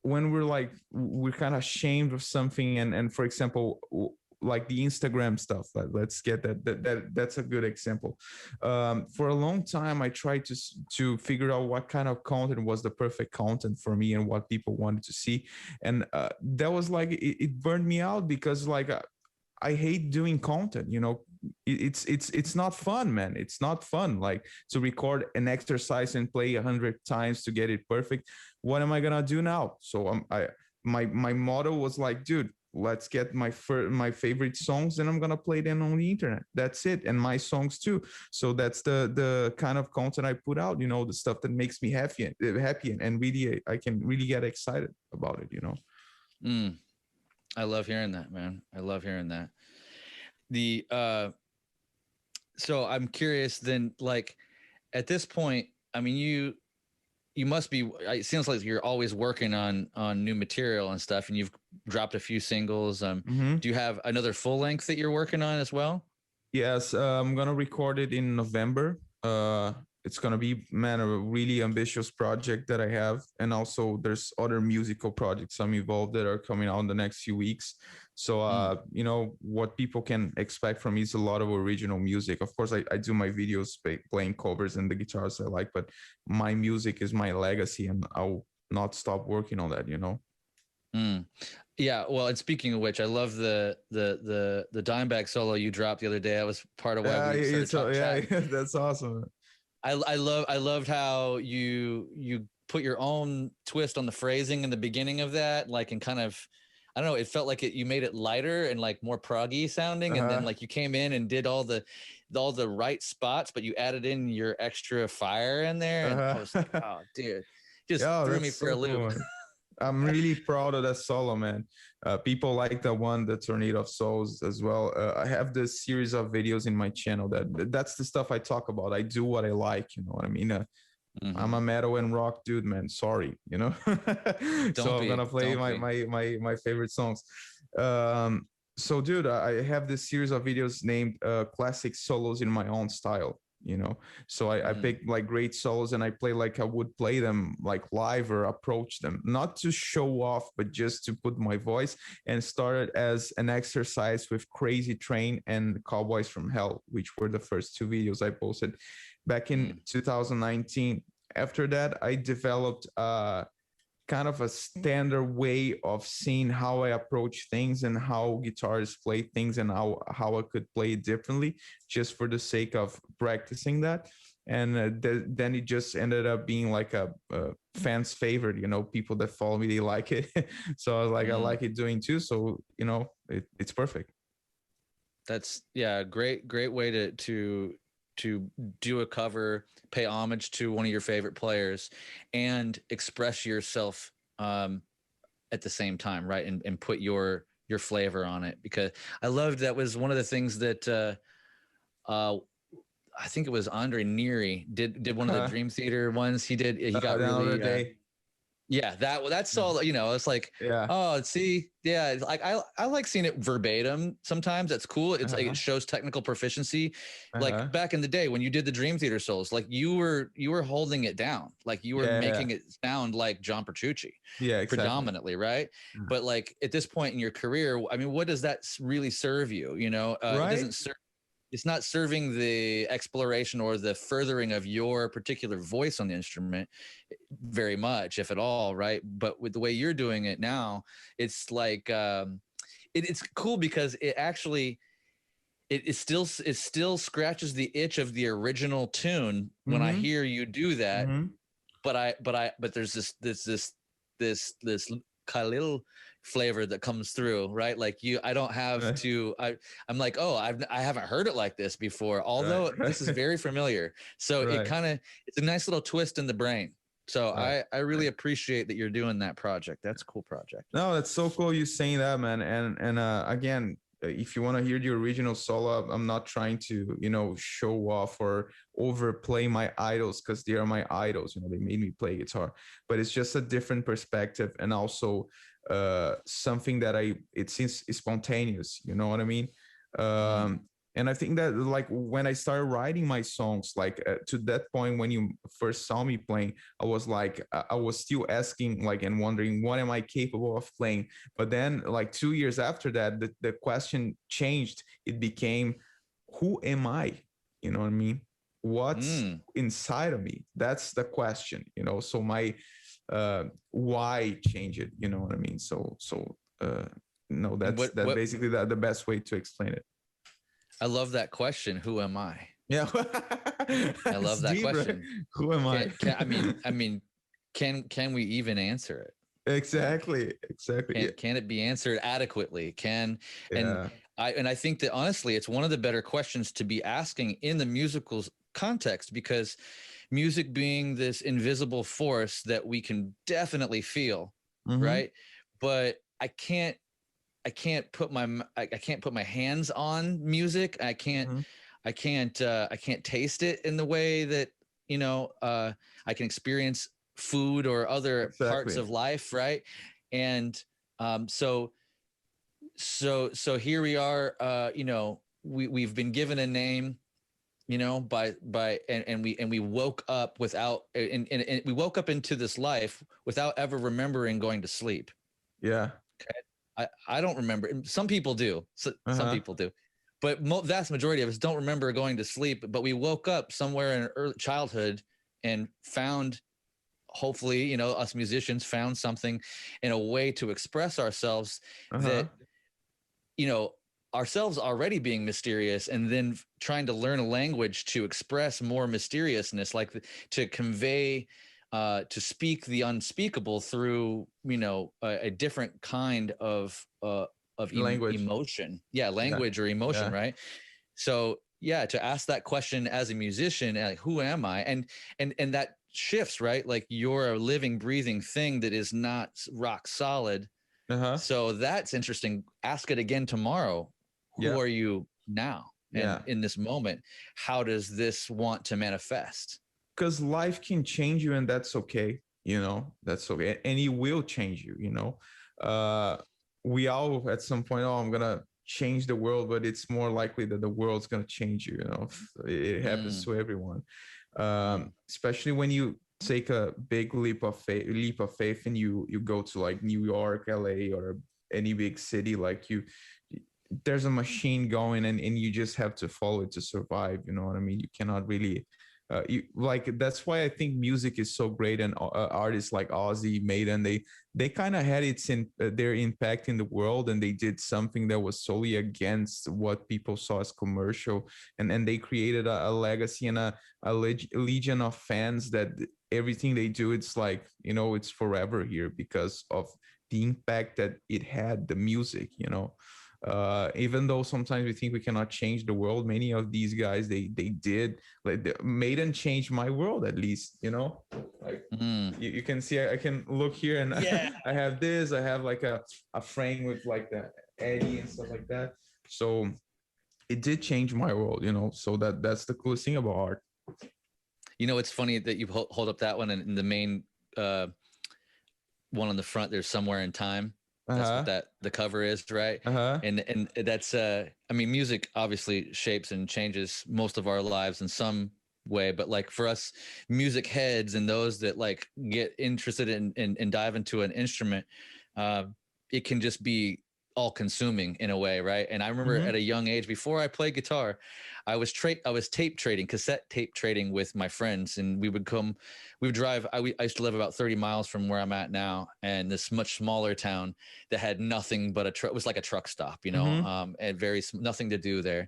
when we're kind of ashamed of something, and for example, like the Instagram stuff, let's get that's a good example. For a long time I tried to figure out what kind of content was the perfect content for me and what people wanted to see, and that was like it burned me out, because like I hate doing content. It's not fun, man. It's not fun, like, to record an exercise and play 100 times to get it perfect. What am I gonna do now? So my motto was like, dude, let's get my favorite songs and I'm gonna play them on the internet. That's it. And my songs too. So that's the kind of content I put out, the stuff that makes me happy and really I can really get excited about it. I love hearing that, man. I love hearing that. So I'm curious then, like, at this point, I mean, you must be, it seems like you're always working on new material and stuff, and you've dropped a few singles. Do you have another full length that you're working on as well? Yes, I'm gonna record it in November. It's gonna be, man, a really ambitious project that I have, and also there's other musical projects I'm involved that are coming out in the next few weeks. So you know, what people can expect from me is a lot of original music. Of course, I do my videos playing covers and the guitars I like, but my music is my legacy, and I'll not stop working on that, you know. Yeah, well, and speaking of which, I love the Dimebag solo you dropped the other day. I was part of why we started chatting. That's awesome. I loved how you put your own twist on the phrasing in the beginning of that, like, and kind of, I don't know, it felt like you made it lighter and like more proggy sounding, and then like you came in and did all the right spots, but you added in your extra fire in there, and I was like, oh, dude, just threw me for a loop. Cool. I'm really proud of that solo, man. People like the one, the Tornado of Souls, as well. I have this series of videos in my channel that's the stuff I talk about. I do what I like, you know what I mean? I'm a metal and rock dude, man. Sorry, you know. So I'm gonna play my favorite songs. So, dude, I have this series of videos named "Classic Solos in My Own Style." You know, so I pick like great solos and I play like I would play them like live or approach them, not to show off, but just to put my voice. And started as an exercise with Crazy Train and Cowboys from Hell, which were the first two videos I posted back in 2019. After that, I developed kind of a standard way of seeing how I approach things and how guitars play things, and how I could play it differently, just for the sake of practicing that. And then it just ended up being like a fan's favorite, you know. People that follow me, they like it. So I was like, I like it doing too. So, you know, it's perfect. That's great way to do a cover, pay homage to one of your favorite players, and express yourself at the same time, right? And put your flavor on it, because I loved that was one of the things that I think it was Andre Neary did one of the Dream Theater ones. He got really that's all, you know. It's like, oh, see, like I like seeing it verbatim sometimes. That's cool. It's like it shows technical proficiency. Like back in the day when you did the Dream Theater solos, like you were holding it down, like you were making it sound like John Petrucci, predominantly, right? But like at this point in your career, I mean, what does that really serve you? You know, it doesn't serve. It's not serving the exploration or the furthering of your particular voice on the instrument very much, if at all, right? But with the way you're doing it now, it's like it's cool because it actually it still scratches the itch of the original tune when I hear you do that. But there's this Kalil flavor that comes through, right? Like I don't have to, I'm like, oh, I haven't heard it like this before, although this is very familiar. So it's a nice little twist in the brain. So I really appreciate that you're doing that project. That's a cool project. No, that's so cool you saying that, man. And again, if you want to hear the original solo, I'm not trying to, you know, show off or overplay my idols, because they are my idols. You know, they made me play guitar, but it's just a different perspective, and also something that it seems spontaneous. You know what I mean? And I think that, like, when I started writing my songs, like to that point when you first saw me playing, I was like, I was still asking, like, and wondering, what am I capable of playing? But then, like 2 years after that, the question changed. It became, who am I? You know what I mean? What's inside of me? That's the question, you know? So my why change it? You know what I mean? So no, that's basically the best way to explain it. I love that question. Who am I? Yeah. I love that question. Who am I? Can we even answer it? Exactly. Can it be answered adequately? I think that honestly, it's one of the better questions to be asking in the musical context, because music being this invisible force that we can definitely feel, right? But I can't put my hands on music. I can't taste it in the way that, you know, I can experience food or other parts of life, right? And so here we are, you know, we've been given a name, you know, and we woke up without, and we woke up into this life without ever remembering going to sleep. Yeah. Okay. I don't remember. Some people do. Some people do. But vast majority of us don't remember going to sleep. But we woke up somewhere in early childhood and found, hopefully, you know, us musicians found something in a way to express ourselves that, you know, ourselves already being mysterious and then trying to learn a language to express more mysteriousness, like to convey, to speak the unspeakable through, you know, a different kind of Language. emotion. Yeah. Language or emotion. Right. So yeah, to ask that question as a musician, like, who am I? And that shifts, right? Like, you're a living, breathing thing that is not rock solid. So that's interesting. Ask it again tomorrow. Who are you now? And in this moment, how does this want to manifest? Because life can change you, and that's okay. You know, that's okay. And it will change you, you know. We all at some point, oh, I'm going to change the world, but it's more likely that the world's going to change you, you know. It happens to everyone. Especially when you take a big leap of faith and you go to like New York, LA, or any big city, like there's a machine going, and you just have to follow it to survive. You know what I mean? You cannot really like, that's why I think music is so great. And artists like Ozzy, Maiden, they kind of had their impact in the world, and they did something that was solely against what people saw as commercial, and they created a legacy and a legion of fans that everything they do, it's like, you know, it's forever here because of the impact that it had, the music, you know. Even though sometimes we think we cannot change the world, many of these guys, they did. Like, Maiden changed my world, at least, you know. Like, you can see, I can look here, and I have this, I have like a frame with like the Eddie and stuff like that. So it did change my world, you know. So that's the coolest thing about art. You know, it's funny that you hold up that one, and in the main one on the front, there's Somewhere in Time. That's what the cover is, right? And that's I mean, music obviously shapes and changes most of our lives in some way, but like for us music heads and those that like get interested in dive into an instrument, it can just be all consuming in a way, right? And I remember at a young age, before I played guitar, I was tape trading, cassette tape trading with my friends, and we would drive. I used to live about 30 miles from where I'm at now, and this much smaller town that had nothing but it was like a truck stop, you know, and nothing to do there.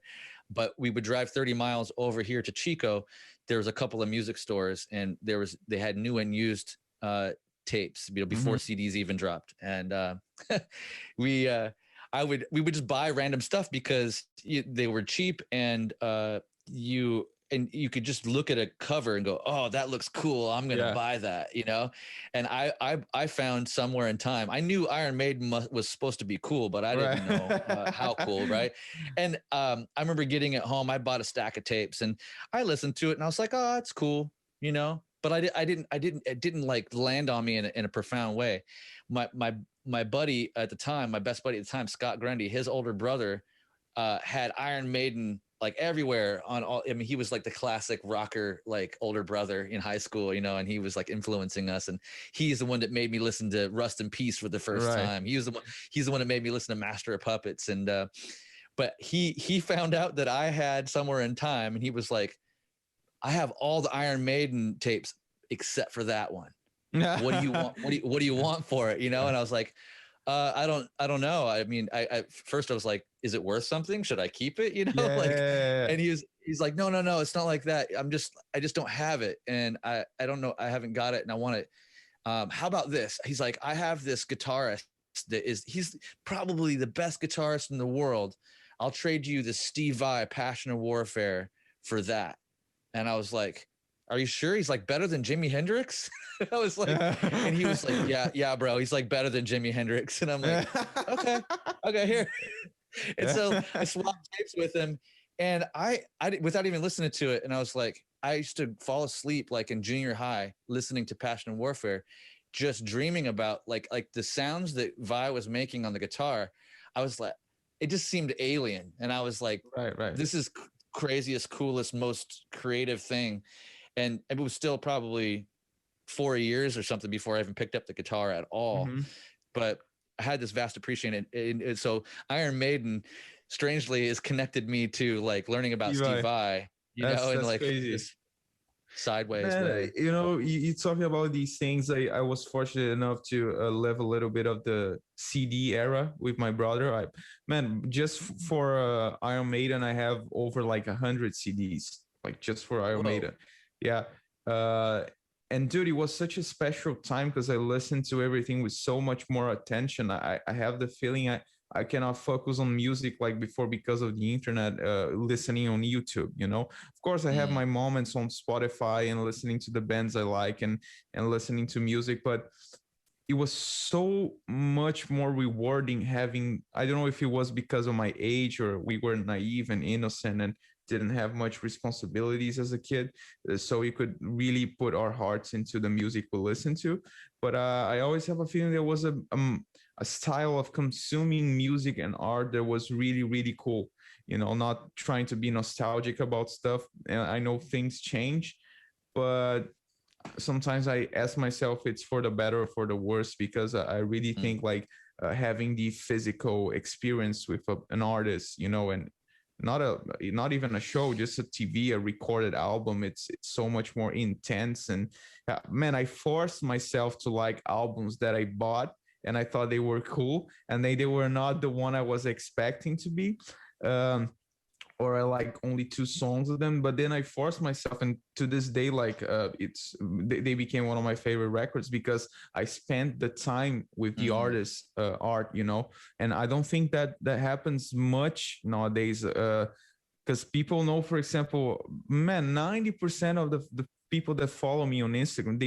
But we would drive 30 miles over here to Chico. There was a couple of music stores, and they had new and used tapes, you know, before CDs even dropped. And we would just buy random stuff because they were cheap, and you could just look at a cover and go, oh, that looks cool, I'm gonna buy that, you know. And I found Somewhere in Time. I knew Iron Maiden was supposed to be cool, but I didn't know how cool, right? And I remember getting it home. I bought a stack of tapes, and I listened to it, and I was like, oh, it's cool, you know. But it didn't like land on me in a profound way. My buddy at the time, my best buddy at the time, Scott Grundy, his older brother had Iron Maiden like everywhere on all. I mean, he was like the classic rocker, like older brother in high school, you know, and he was like influencing us. And he's the one that made me listen to Rust in Peace for the first time. He's the one that made me listen to Master of Puppets. And but he found out that I had Somewhere in Time, and he was like, I have all the Iron Maiden tapes except for that one. What do you want? What do you want for it? You know? And I was like, I don't know. I mean, I first I was like, is it worth something? Should I keep it? You know, like, and he's like, no, it's not like that. I just don't have it. And I don't know. I haven't got it, and I want it. How about this? He's like, I have this guitarist he's probably the best guitarist in the world. I'll trade you the Steve Vai Passion of Warfare for that. And I was like, are you sure? He's like, better than Jimi Hendrix? I was like, and he was like, yeah, bro. He's like, better than Jimi Hendrix. And I'm like, okay, here. And so I swapped tapes with him, and I without even listening to it. And I was like, I used to fall asleep like in junior high, listening to Passion and Warfare, just dreaming about like the sounds that Vi was making on the guitar. I was like, it just seemed alien. And I was like, right. This is craziest, coolest, most creative thing. And it was still probably 4 years or something before I even picked up the guitar at all. But had this vast appreciation. And so Iron Maiden strangely is connected me to like learning about Steve Vai, you know, in that's like crazy. this sideways Man, way. you know, you talking about these things. I was fortunate enough to live a little bit of the CD era with my brother. Man, just for Iron Maiden, I have over like 100 CDs, like just for Iron Whoa. Maiden. Yeah. Uh, and dude, it was such a special time because I listened to everything with so much more attention. I have the feeling I cannot focus on music like before because of the internet, listening on YouTube, you know. Of course, I have my moments on Spotify and listening to the bands I like and listening to music, but it was so much more rewarding having, I don't know if it was because of my age or we were naive and innocent and didn't have much responsibilities as a kid, so we could really put our hearts into the music we listen to. But I always have a feeling there was a style of consuming music and art that was really really cool, you know, not trying to be nostalgic about stuff. And I know things change, but sometimes I ask myself it's for the better or for the worse, because I really think like having the physical experience with an artist, you know, and not even a show, just a TV, a recorded album, it's so much more intense. And man, I forced myself to like albums that I bought and I thought they were cool, and they were not the one I was expecting to be. Um, or I like only two songs of them, but then I forced myself, and to this day, like they became one of my favorite records because I spent the time with the artist's art, you know. And I don't think that happens much nowadays, because people know, for example, man, 90% of the people that follow me on Instagram,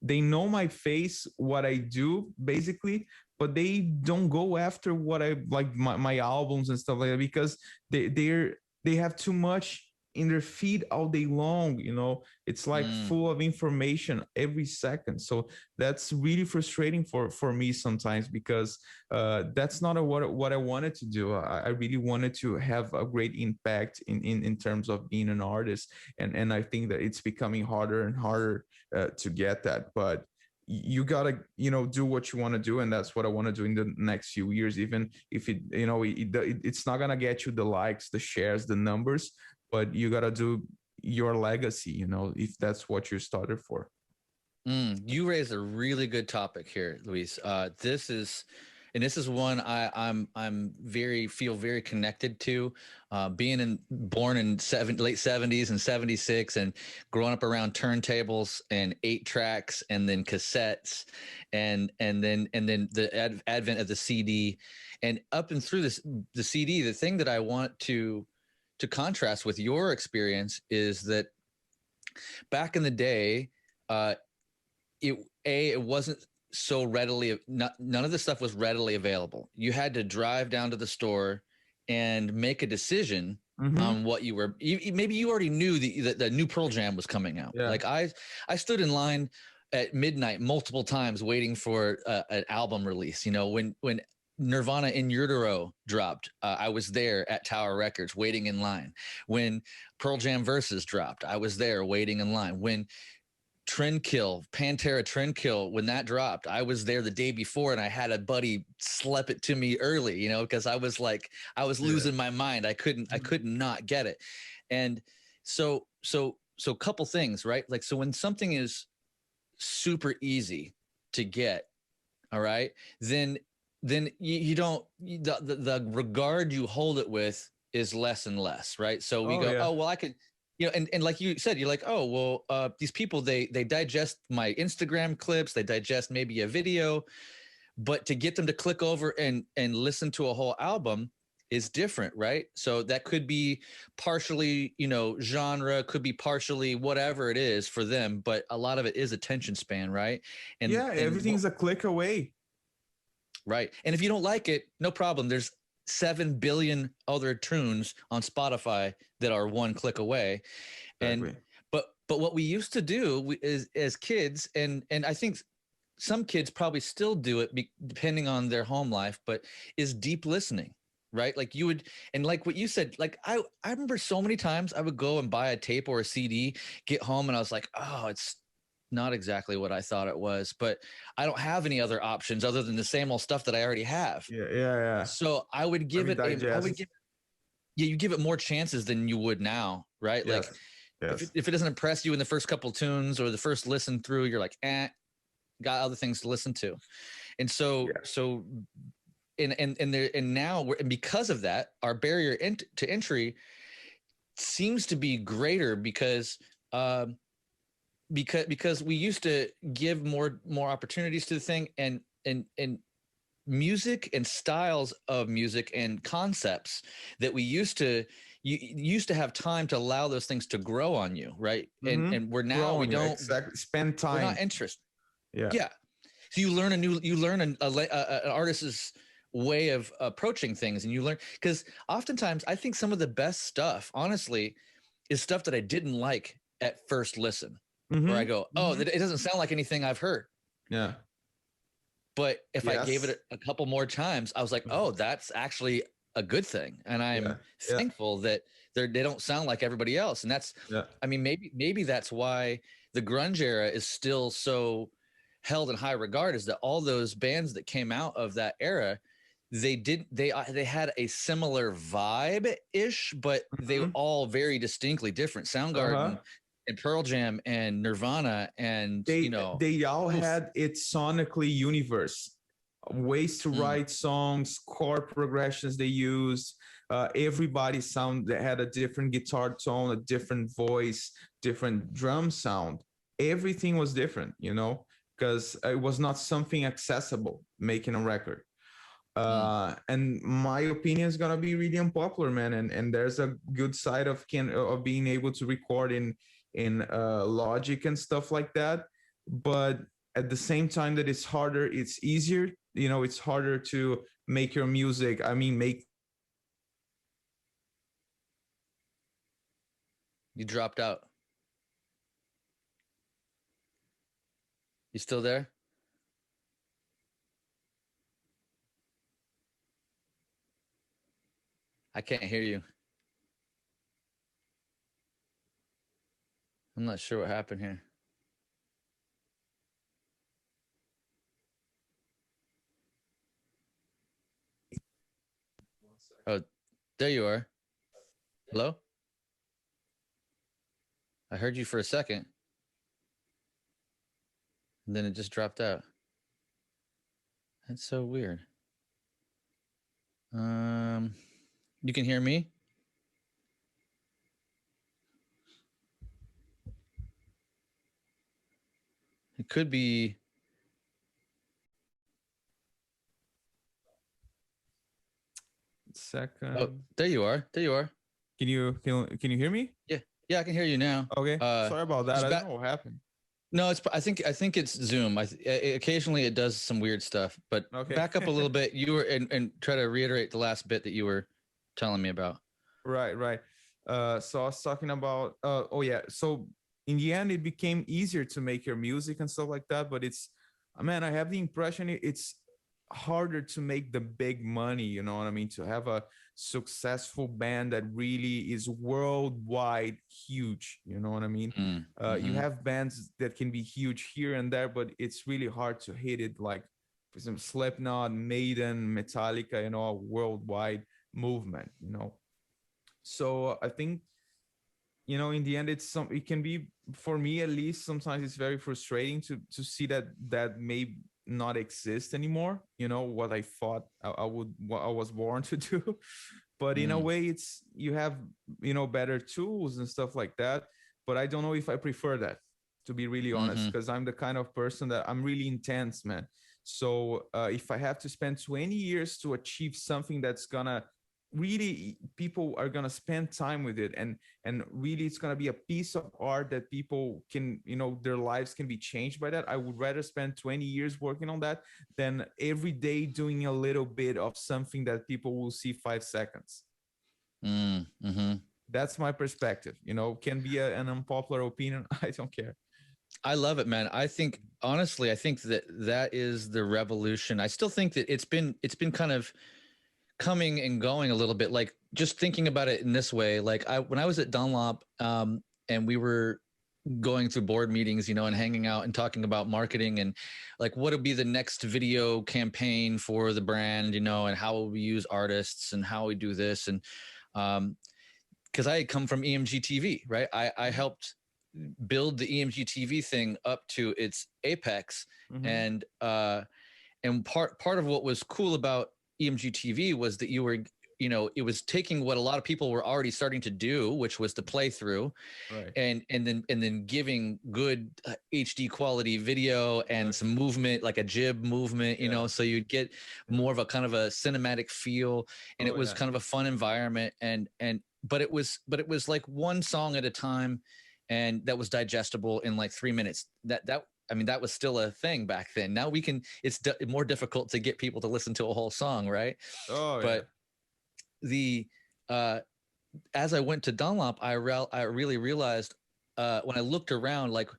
they know my face, what I do basically, but they don't go after what I like, my albums and stuff like that, because they have too much in their feed all day long, you know. It's like full of information every second. So that's really frustrating for me sometimes, because that's not what I wanted to do. I really wanted to have a great impact in terms of being an artist, and I think that it's becoming harder and harder to get that. But you gotta, you know, do what you want to do, and that's what I want to do in the next few years, even if it, you know, it's not gonna get you the likes, the shares, the numbers, but you gotta do your legacy, you know, if that's what you started for. You raised a really good topic here, Luis. This is one I'm feel very connected to. Being born in late 70s and 76, and growing up around turntables and 8 tracks and then cassettes, and then the advent of the CD, and up and through the CD. The thing that I want to contrast with your experience is that back in the day, it wasn't so readily, none of the stuff was readily available. You had to drive down to the store and make a decision on what you were. Maybe you already knew the new Pearl Jam was coming out. Yeah. Like I stood in line at midnight multiple times waiting for an album release. You know, when Nirvana In Utero dropped, I was there at Tower Records waiting in line. When Pearl Jam Versus dropped, I was there waiting in line. When Pantera Trendkill, when that dropped, I was there the day before, and I had a buddy slep it to me early, you know, because I was losing my mind. I couldn't not get it. And so couple things, right? Like, so when something is super easy to get, all right, then you don't, the regard you hold it with is less and less, right? So we oh, well, I could, you know, and like you said, you're like, oh, well, these people, they digest my Instagram clips, they digest maybe a video, but to get them to click over and listen to a whole album is different, right? So that could be partially, you know, genre, could be partially whatever it is for them, but a lot of it is attention span, right? And everything's a click away. Right. And if you don't like it, no problem. There's 7 billion other tunes on Spotify that are one click away. Exactly. And but what we used to do is, as kids, and I think some kids probably still do it depending on their home life, but is deep listening, right? Like you would, and like what you said, like I remember so many times I would go and buy a tape or a CD, get home, and I was like, oh, it's not exactly what I thought it was, but I don't have any other options other than the same old stuff that I already have. Yeah. So I would give it you give it more chances than you would now, right? Yes. Like Yes. if it doesn't impress you in the first couple tunes or the first listen through, you're like, got other things to listen to. And so and because of that, our barrier to entry seems to be greater because we used to give more opportunities to the thing, and music and styles of music and concepts that we used to have time to allow those things to grow on you, right? And we're now we don't exactly spend time. We're not interested. Yeah. So you learn an artist's way of approaching things, and you learn, because oftentimes I think some of the best stuff, honestly, is stuff that I didn't like at first listen, where I go, it doesn't sound like anything I've heard. Yeah. But if I gave it a couple more times, I was like, oh, that's actually a good thing. And I'm thankful that they don't sound like everybody else. And that's, I mean, maybe that's why the grunge era is still so held in high regard, is that all those bands that came out of that era, they had a similar vibe ish, but they were all very distinctly different. Soundgarden and Pearl Jam and Nirvana, and they all had its sonically universe, ways to write songs, chord progressions they used. Everybody had a different guitar tone, a different voice, different drum sound. Everything was different, because it was not something accessible making a record. And my opinion is gonna be really unpopular, man. And there's a good side of being able to record in Logic and stuff like that, but at the same time that it's harder, it's easier. It's harder to make your music. I mean, You dropped out. You still there? I can't hear you. I'm not sure what happened here. Oh, there you are. Hello? I heard you for a second. And then it just dropped out. That's so weird. You can hear me? It could be. Second. Oh, there you are. There you are. Can you hear me? Yeah, I can hear you now. Okay. Sorry about that. I don't know what happened. No, I think it's Zoom. Occasionally it does some weird stuff, but back up a little bit. You were and try to reiterate the last bit that you were telling me about. Right. So I was talking about. So in the end, it became easier to make your music and stuff like that. But I have the impression it's harder to make the big money. You know what I mean? To have a successful band that really is worldwide huge. You know what I mean? You have bands that can be huge here and there, but it's really hard to hit it. Like, for example, Slipknot, Maiden, Metallica, a worldwide movement. So I think, in the end, it can be, for me at least, sometimes it's very frustrating to see that may not exist anymore. What I thought what I was born to do. But in a way, you have, better tools and stuff like that. But I don't know if I prefer that, to be really honest, because I'm the kind of person that I'm really intense, man. So if I have to spend 20 years to achieve something that's gonna really, people are gonna spend time with it, and really it's gonna be a piece of art that people can, their lives can be changed by that. I would rather spend 20 years working on that than every day doing a little bit of something that people will see 5 seconds. That's my perspective. Can be an unpopular opinion. I don't care. I love it, man. Honestly, I think that is the revolution. I still think that it's been kind of coming and going a little bit. Like, just thinking about it in this way, like when I was at Dunlop, and we were going through board meetings, and hanging out and talking about marketing and like what would be the next video campaign for the brand, and how will we use artists and how we do this. And because I had come from EMG TV, right? I helped build the EMG TV thing up to its apex. And part of what was cool about EMG TV was that you were, it was taking what a lot of people were already starting to do, which was the playthrough, Right. and then giving good HD quality video and some movement, like a jib movement, so you'd get more of a kind of a cinematic feel, and it was kind of a fun environment, but it was like one song at a time, and that was digestible in like 3 minutes. I mean, that was still a thing back then. Now it's more difficult to get people to listen to a whole song, right? But as I went to Dunlop, I really realized when I looked around, like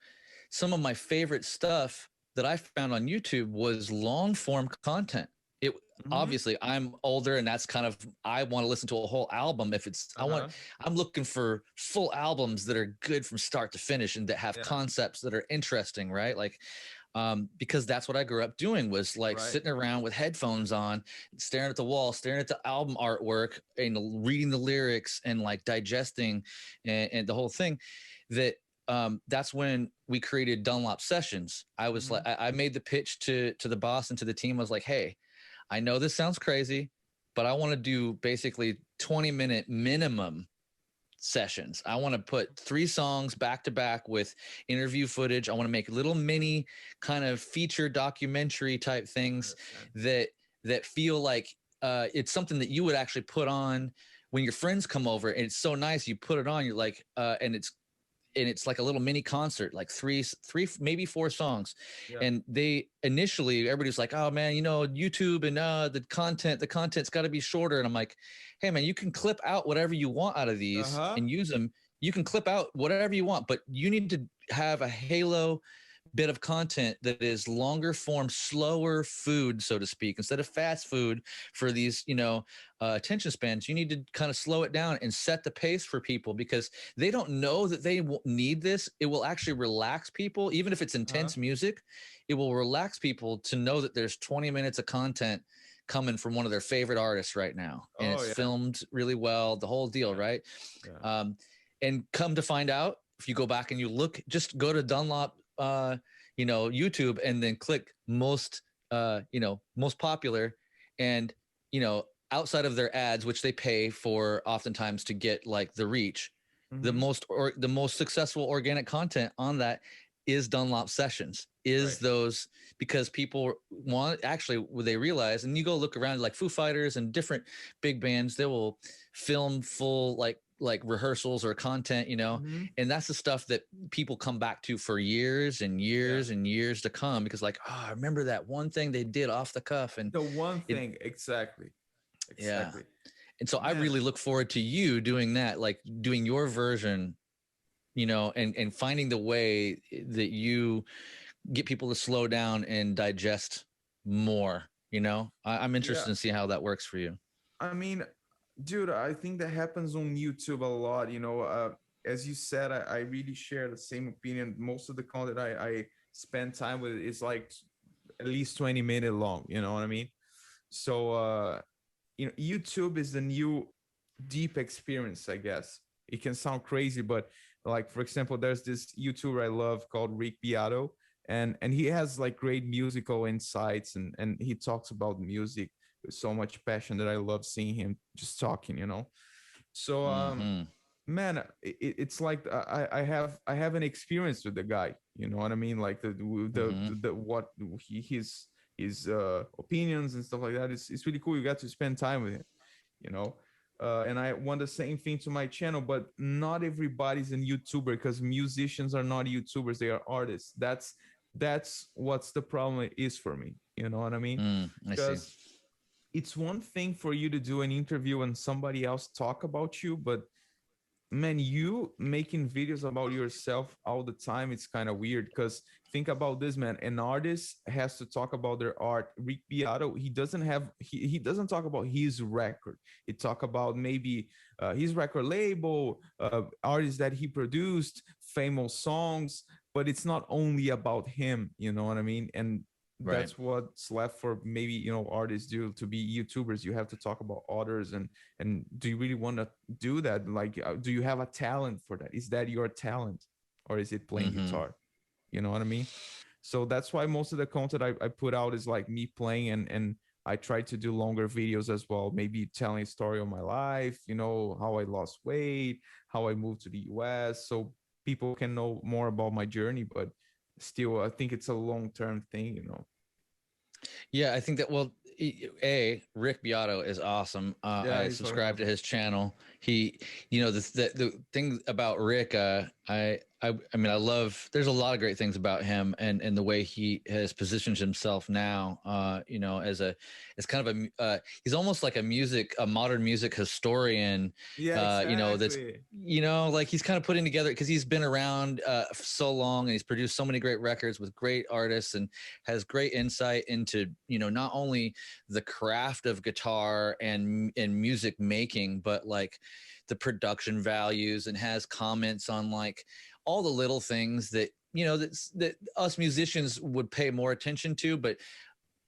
some of my favorite stuff that I found on YouTube was long form content. Obviously I'm older, and that's kind of, I want to listen to a whole album. If it's, I'm looking for full albums that are good from start to finish and that have concepts that are interesting, right? Like, because that's what I grew up doing, was like sitting around with headphones on, staring at the wall, staring at the album artwork and reading the lyrics and like digesting and the whole thing. That's when we created Dunlop Sessions. I was like, I made the pitch to the boss and to the team. I was like, hey, I know this sounds crazy, but I want to do basically 20-minute minimum sessions. I want to put 3 songs back to back with interview footage. I want to make little mini kind of feature documentary type things that feel like it's something that you would actually put on when your friends come over, and it's so nice. You put it on, you're like, and it's like a little mini concert, like three, maybe 4 songs. And everybody was like, oh man, YouTube and the content's got to be shorter. And I'm like, hey man, you can clip out whatever you want out of these and use them. You can clip out whatever you want, but you need to have a halo bit of content that is longer form, slower food, so to speak. Instead of fast food for these, attention spans, you need to kind of slow it down and set the pace for people, because they don't know that they need this. It will actually relax people. Even if it's intense music, it will relax people to know that there's 20 minutes of content coming from one of their favorite artists right now. And it's filmed really well, the whole deal, right? And come to find out, if you go back and you look, just go to Dunlop YouTube and then click most popular, and outside of their ads, which they pay for oftentimes to get like the reach, the most successful organic content on that is Dunlop Sessions, those, because people want, actually, they realize, and you go look around, like Foo Fighters and different big bands, they will film full like rehearsals or content, and that's the stuff that people come back to for years and years and years to come, because like, oh, I remember that one thing they did off the cuff, and the one thing, exactly. And so I really look forward to you doing that, like doing your version, and finding the way that you get people to slow down and digest more. I'm interested in seeing how that works for you. I mean, dude, I think that happens on YouTube a lot. As you said, I really share the same opinion. Most of the content I spend time with is like at least 20 minutes long. You know what I mean? So, YouTube is the new deep experience, I guess. It can sound crazy, but like, for example, there's this YouTuber I love called Rick Beato, and he has like great musical insights, and he talks about music with so much passion that I love seeing him just talking, So, man, it's like I have an experience with the guy, you know what I mean? Like the what his opinions and stuff like that. It's really cool. You got to spend time with him, and I want the same thing to my channel, but not everybody's a YouTuber, because musicians are not YouTubers, they are artists. That's what's the problem is for me, you know what I mean? Because it's one thing for you to do an interview and somebody else talk about you, but man, you making videos about yourself all the time, it's kind of weird. Because think about this, man, an artist has to talk about their art. Rick Beato, he doesn't talk about his record. He talk about maybe his record label, artists that he produced, famous songs, but it's not only about him, you know what I mean? And Right. that's what's left for maybe, you know, artists do to be YouTubers. You have to talk about others, and do you really want to do that? Like, do you have a talent for that? Is that your talent, or is it playing guitar? You know what I mean? So that's why most of the content I put out is like me playing, and I try to do longer videos as well, maybe telling a story of my life, you know, how I lost weight, how I moved to the US, so people can know more about my journey. But still, I think it's a long-term thing, you know. Yeah, I think that, well, Rick Beato is awesome. Yeah, I he's fucking subscribe to awesome. his channel. He, you know, the thing about Rick, I mean, I love. There's a lot of great things about him and the way he has positioned himself now. You know, as kind of he's almost like a modern music historian. Yeah, You know, that's, exactly. you know, like he's kind of putting together, because he's been around for so long, and he's produced so many great records with great artists, and has great insight into, you know, not only the craft of guitar and music making, but like the production values, and has comments on like all the little things that, you know, that us musicians would pay more attention to, but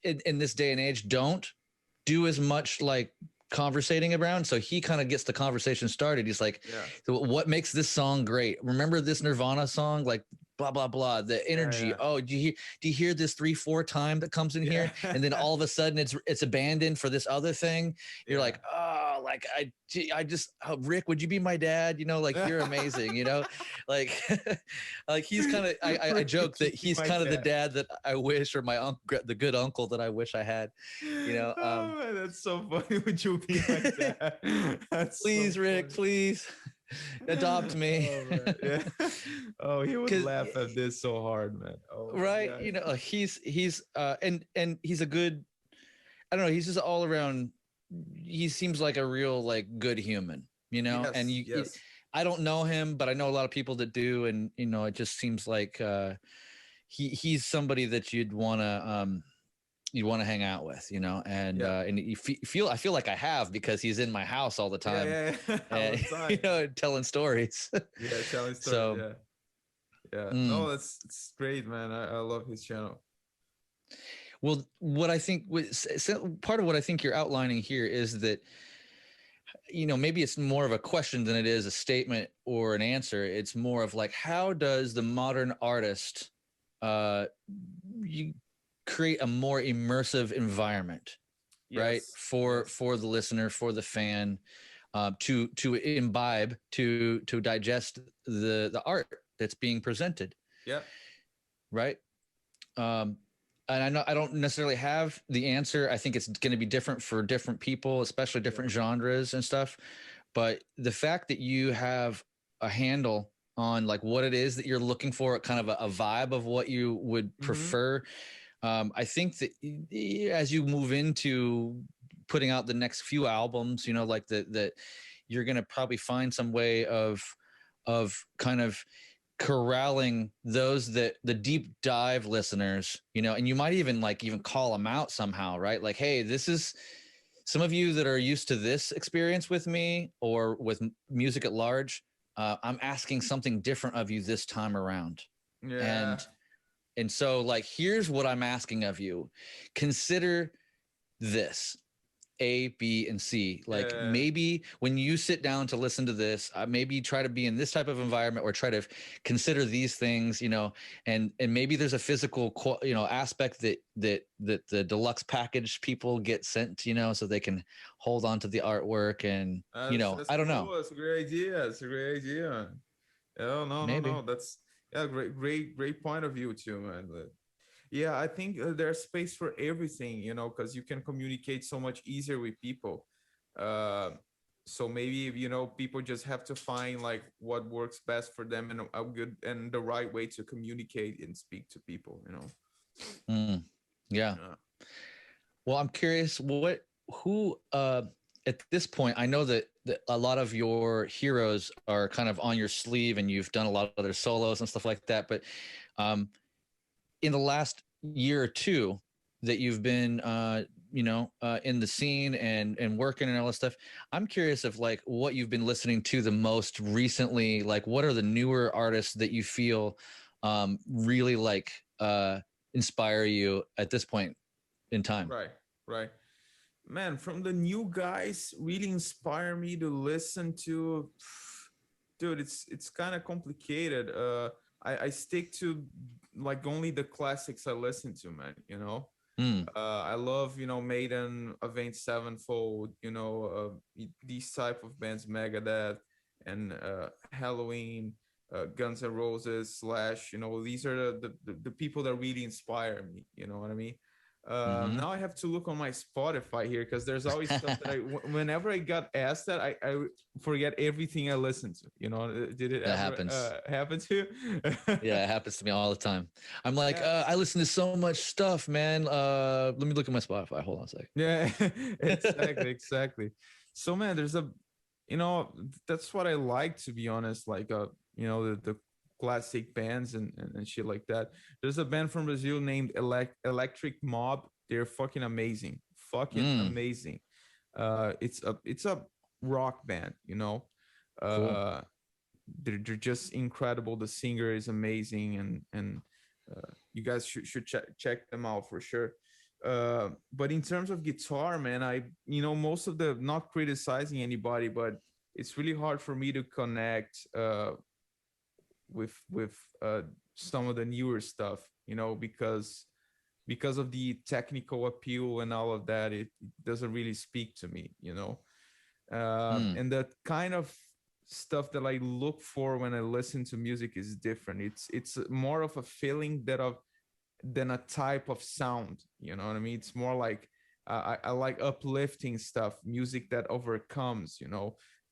in this day and age don't do as much like conversating around. So he kind of gets the conversation started. He's like, Yeah. so what makes this song great? Remember this Nirvana song? Like, blah, blah, blah. The energy. Yeah. Oh, do you hear this 3/4 time that comes in here? And then all of a sudden it's abandoned for this other thing. You're like, oh, like I just, oh, Rick, would you be my dad? You know, like, you're amazing, you know, like, like he's kind of, I joke that he's kind of the dad that I wish, or my uncle, the good uncle that I wish I had, you know. Oh man, that's so funny. Would you be like that? That's Please, so Rick, funny. please adopt me. Oh man, yeah. Oh, he would laugh at this so hard, man. Oh Right, yeah. you know, he's and he's a good, I don't know, he's just all around, he seems like a real like good human, you know. And Yes, yes. I don't know him, but I know a lot of people that do, and you know, it just seems like he's somebody that you'd want to hang out with, you know. And Yeah. and you feel, I feel like I have, because he's in my house all the Yeah, time, yeah. All and the time. you know, telling stories. Yeah, telling stories. So Yeah, yeah. mm. No, it's great, man. I love his channel. Well, what I think was, so part of what I think you're outlining here is that, you know, maybe it's more of a question than it is a statement or an answer. It's more of like, how does the modern artist you create a more immersive environment, right? Yes. For Yes. the listener, for the fan, to imbibe, to digest the art that's being presented, Yeah. right? And I know I don't necessarily have the answer. I think it's going to be different for different people, especially different genres and stuff. But the fact that you have a handle on like what it is that you're looking for, kind of a vibe of what you would prefer, I think that as you move into putting out the next few albums, you know, like that you're going to probably find some way of kind of corralling those, that the deep dive listeners, you know. And you might even call them out somehow, right? Like, hey, this is some of you that are used to this experience with me or with music at large. I'm asking something different of you this time around. Yeah. And so, like, here's what I'm asking of you. Consider this. A, B, and C. Like, maybe when you sit down to listen to this, maybe try to be in this type of environment, or try to consider these things, you know. And maybe there's a physical, you know, aspect that the deluxe package people get sent, you know, so they can hold on to the artwork. And you know, That's I don't cool. know. That's a great idea. It's a great idea. Oh no, no, Maybe. no. That's great point of view too, man. Yeah, I think there's space for everything, you know, because you can communicate so much easier with people. Uh, so maybe, you know, people just have to find like what works best for them, and a good and the right way to communicate and speak to people, you know. Yeah. Well, I'm curious, who at this point, I know that a lot of your heroes are kind of on your sleeve, and you've done a lot of their solos and stuff like that. But in the last year or two that you've been in the scene and working and all that stuff. I'm curious of like what you've been listening to the most recently. Like, what are the newer artists that you feel really like inspire you at this point in time? Right. Man, from the new guys really inspire me to listen to. Dude, it's kind of complicated. I stick to like only the classics I listen to, man. I love, Maiden, Avenged Sevenfold, these type of bands, Megadeth and Halloween, Guns N' Roses, Slash. These are the people that really inspire me. You know what I mean? Now I have to look on my Spotify here because there's always stuff that whenever I got asked that, I forget everything I listened to. Did it That ever happens. Happen to you? Yeah, it happens to me all the time. I'm like, I listen to so much stuff, man. Let me look at my Spotify. Hold on a sec. Yeah, exactly. So man, there's that's what I like, to be honest. Like the classic bands and shit like that. There's a band from Brazil named Electric Mob. They're fucking amazing. Amazing. It's a rock band, Cool. They're just incredible. The singer is amazing, and you guys should check them out for sure. But in terms of guitar, man, most of the, not criticizing anybody, but it's really hard for me to connect with some of the newer stuff, because of the technical appeal and all of that. It doesn't really speak to me, and the kind of stuff that I look for when I listen to music is different. It's more of a feeling than a type of sound. You know what I mean? It's more like I like uplifting stuff, music that overcomes,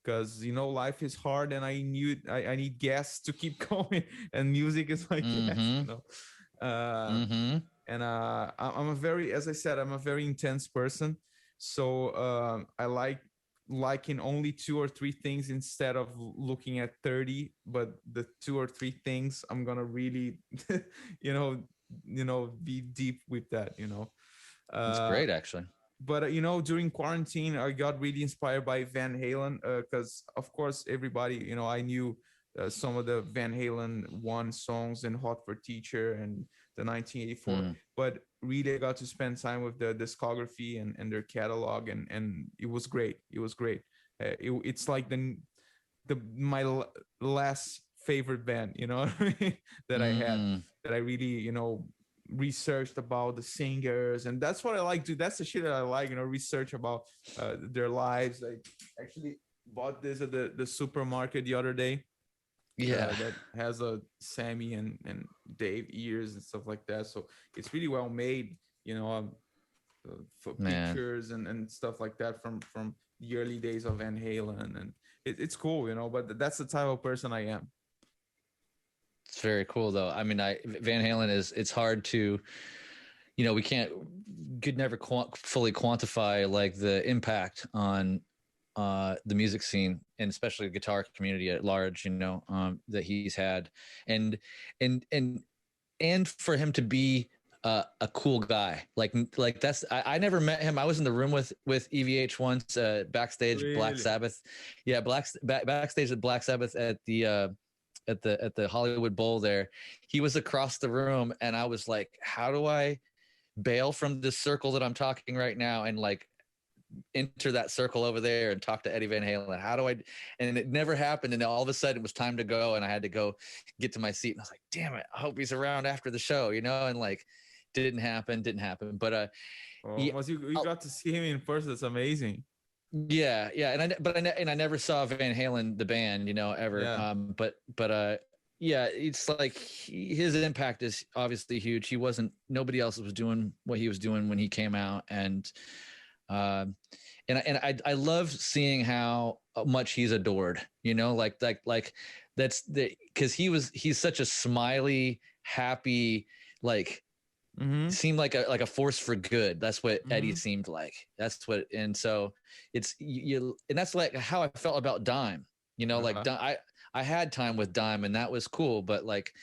because life is hard, and I need gas to keep going, and music is like gas. And I'm a very, as I said, I'm a very intense person, so I like liking only 2 or 3 things instead of looking at 30. But the 2 or 3 things I'm gonna really be deep with that. That's great, actually. But during quarantine I got really inspired by Van Halen, because of course everybody, I knew some of the Van Halen 1 songs and Hot for Teacher and the 1984. But really I got to spend time with the discography and their catalog, and it was great. It's like my last favorite band, what I mean, that I had, that I really researched about the singers, and that's what I like to. That's the shit that I like, research about their lives. I actually bought this at the supermarket the other day. That has a Sammy and Dave ears and stuff like that, so it's really well made, for pictures and stuff like that from the early days of Van Halen, and it's cool, but that's the type of person I am. It's very cool, though. I mean, Van Halen it's hard to, we could never fully quantify like the impact on the music scene, and especially the guitar community at large, that he's had, and for him to be a cool guy, like that's, I never met him. I was in the room with EVH once, backstage. Really? Black Sabbath. Yeah. Backstage at Black Sabbath at the Hollywood Bowl there. He was across the room, and I was like, how do I bail from this circle that I'm talking right now and like enter that circle over there and talk to Eddie Van Halen? How do I? And it never happened. And all of a sudden it was time to go, and I had to go get to my seat, and I was like, damn it, I hope he's around after the show, and like didn't happen. But you got to see him in person. It's amazing. Yeah. And I never saw Van Halen the band, ever. Yeah. But it's like his impact is obviously huge. Nobody else was doing what he was doing when he came out, and I love seeing how much he's adored. Like that's because he's such a smiley, happy, like. Seemed like a force for good. That's what Eddie seemed like. That's what, and so it's and that's like how I felt about Dime. Like I had time with Dime, and that was cool. But like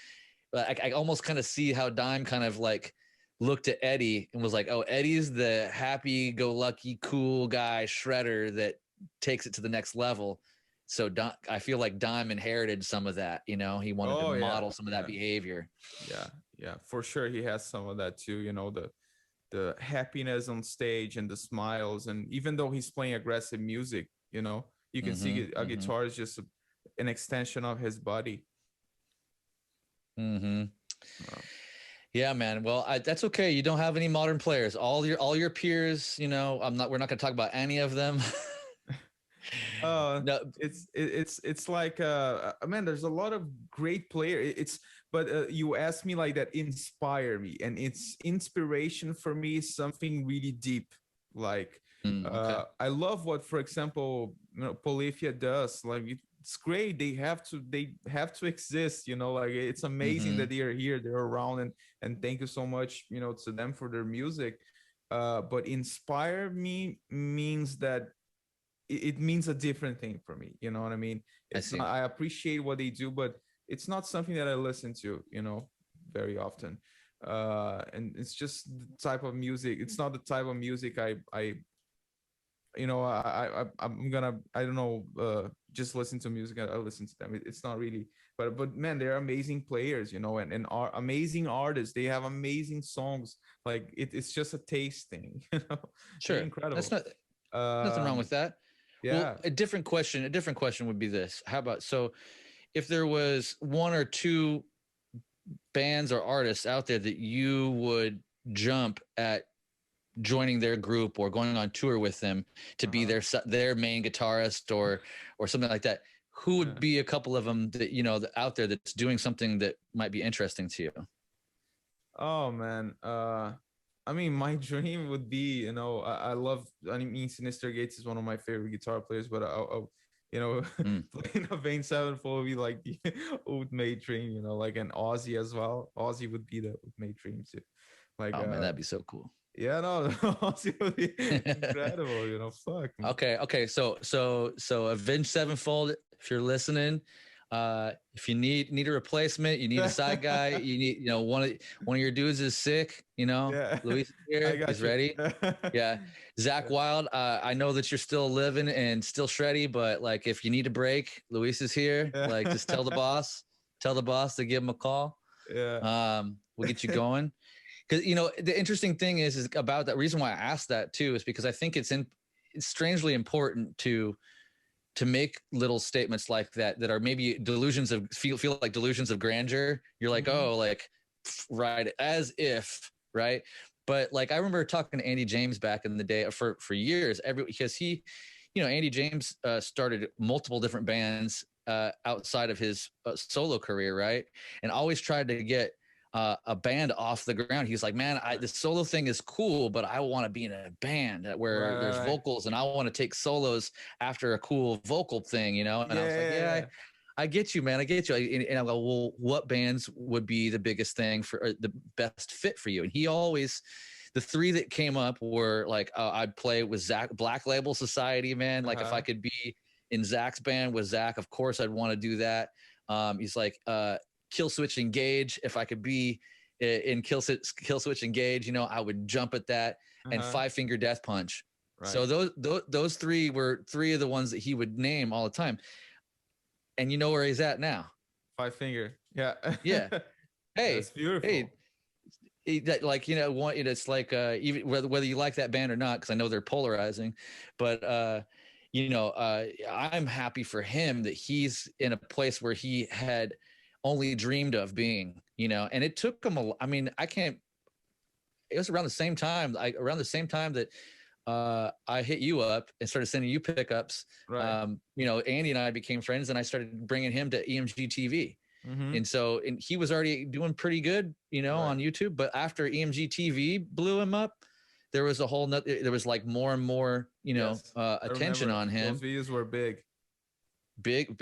I almost kind of see how Dime kind of like looked at Eddie and was like, oh, Eddie's the happy-go-lucky, cool guy shredder that takes it to the next level. So I feel like Dime inherited some of that. You know, he wanted to model some of that behavior. Yeah, for sure. He has some of that too. You know, the happiness on stage and the smiles, and even though he's playing aggressive music, you know, you can see a guitar is just an extension of his body. Yeah, man. Well, that's okay. You don't have any modern players. All your peers, you know, we're not going to talk about any of them. No, it's like man, there's a lot of great players. But you asked me like that inspire me, and it's inspiration for me is something really deep. Like I love what, for example, you know, Polyphia does. Like it's great. They have to exist. You know, like it's amazing that they are here, they're around, and thank you so much, you know, to them for their music. But inspire me means that it means a different thing for me. You know what I mean? I appreciate what they do, but it's not something that I listen to, you know, very often. And it's just the type of music. It's not the type of music you know, I'm gonna, I don't know, just listen to music. I listen to them. It's not really, but man, they're amazing players, you know, and are amazing artists. They have amazing songs. Like it's just a taste thing, you know. Sure. They're incredible. That's nothing wrong with that. Yeah. Well, a different question would be this. How about, so if there was one or two bands or artists out there that you would jump at joining their group or going on tour with them to be their main guitarist or something like that, who would be a couple of them that, you know, out there that's doing something that might be interesting to you? Oh man, I mean, my dream would be, you know, I love, I mean, Sinister Gates is one of my favorite guitar players, but you know, playing a Vane Sevenfold would be like the ultimate dream, you know, like an Ozzy as well. Ozzy would be the ultimate dream too. Like, oh man, that'd be so cool. Yeah, no, Ozzy would be incredible, you know. Fuck. Man. Okay. So Avenged Sevenfold, if you're listening, if you need a replacement, you need a side guy, you need, you know, one of your dudes is sick, you know, Luis here, he's ready. Yeah. Zach Wild, I know that you're still living and still shreddy, but like if you need a break, Luis is here. Like just tell the boss to give him a call. We'll get you going. Because, you know, the interesting thing is about that reason why I asked that too, is because I think it's strangely important to make little statements like that are maybe delusions of feel like delusions of grandeur. You're like, oh, like, right, as if, right. But like, I remember talking to Andy James back in the day for years, because he, you know, Andy James started multiple different bands outside of his solo career, right, and always tried to get a band off the ground. He's like, man, the solo thing is cool, but I want to be in a band where there's vocals, and I want to take solos after a cool vocal thing, you know? And I was like, I get you, man. I get you. And I go, well, what bands would be the biggest thing for the best fit for you? And he always, the three that came up were like, I'd play with Zach, Black Label Society, man. Like if I could be in Zach's band with Zach, of course I'd want to do that. He's like, Kill Switch Engage, if I could be in Kill Switch Engage, you know, I would jump at that. And Five Finger Death Punch. So those three were three of the ones that he would name all the time. And you know where he's at now? Five Finger. Yeah. Hey, it's beautiful. Hey, that, like, you know, it's like even whether you like that band or not, because I know they're polarizing, but you know, I'm happy for him that he's in a place where he had only dreamed of being, you know. And it took him it was around the same time that I hit you up and started sending you pickups. You know, Andy and I became friends, and I started bringing him to EMG TV. And he was already doing pretty good, you know, on YouTube. But after EMG TV blew him up, there was there was like more and more, you know, attention on him. Those videos were big.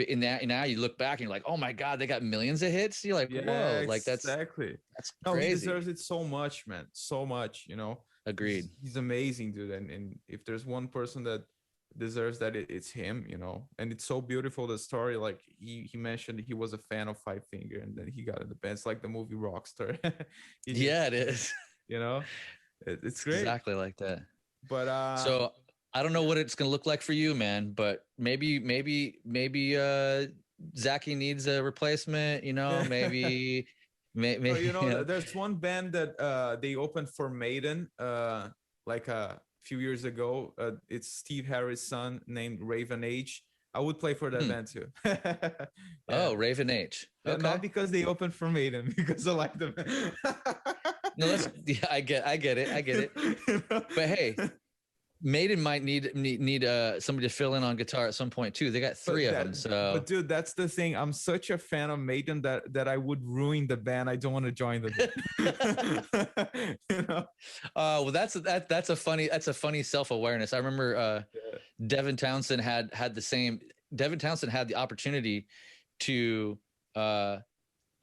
In that, and now you look back and you're like, oh my God, they got millions of hits. You're like, whoa, like that's crazy. No, he deserves it so much, man. So much, you know. Agreed. He's amazing, dude. And if there's one person that deserves that, it's him, you know. And it's so beautiful, the story. Like he mentioned he was a fan of Five Finger, and then he got in the band. It's like the movie Rockstar. It is. you know, it's great. Exactly like that. But So I don't know what it's gonna look like for you, man. But maybe Zachy needs a replacement. You know, maybe. So, you know, there's one band that they opened for Maiden like a few years ago. It's Steve Harris' son named Raven H. I would play for that band too. Yeah. Oh, Raven H. Okay. Not because they opened for Maiden, because I like them. No, I get it. But hey, Maiden might need somebody to fill in on guitar at some point too. They got three of them. So, but dude, that's the thing. I'm such a fan of Maiden that I would ruin the band. I don't want to join the band. You know? Well, that's a funny self-awareness. I remember Devin Townsend had the same. Devin Townsend had the opportunity to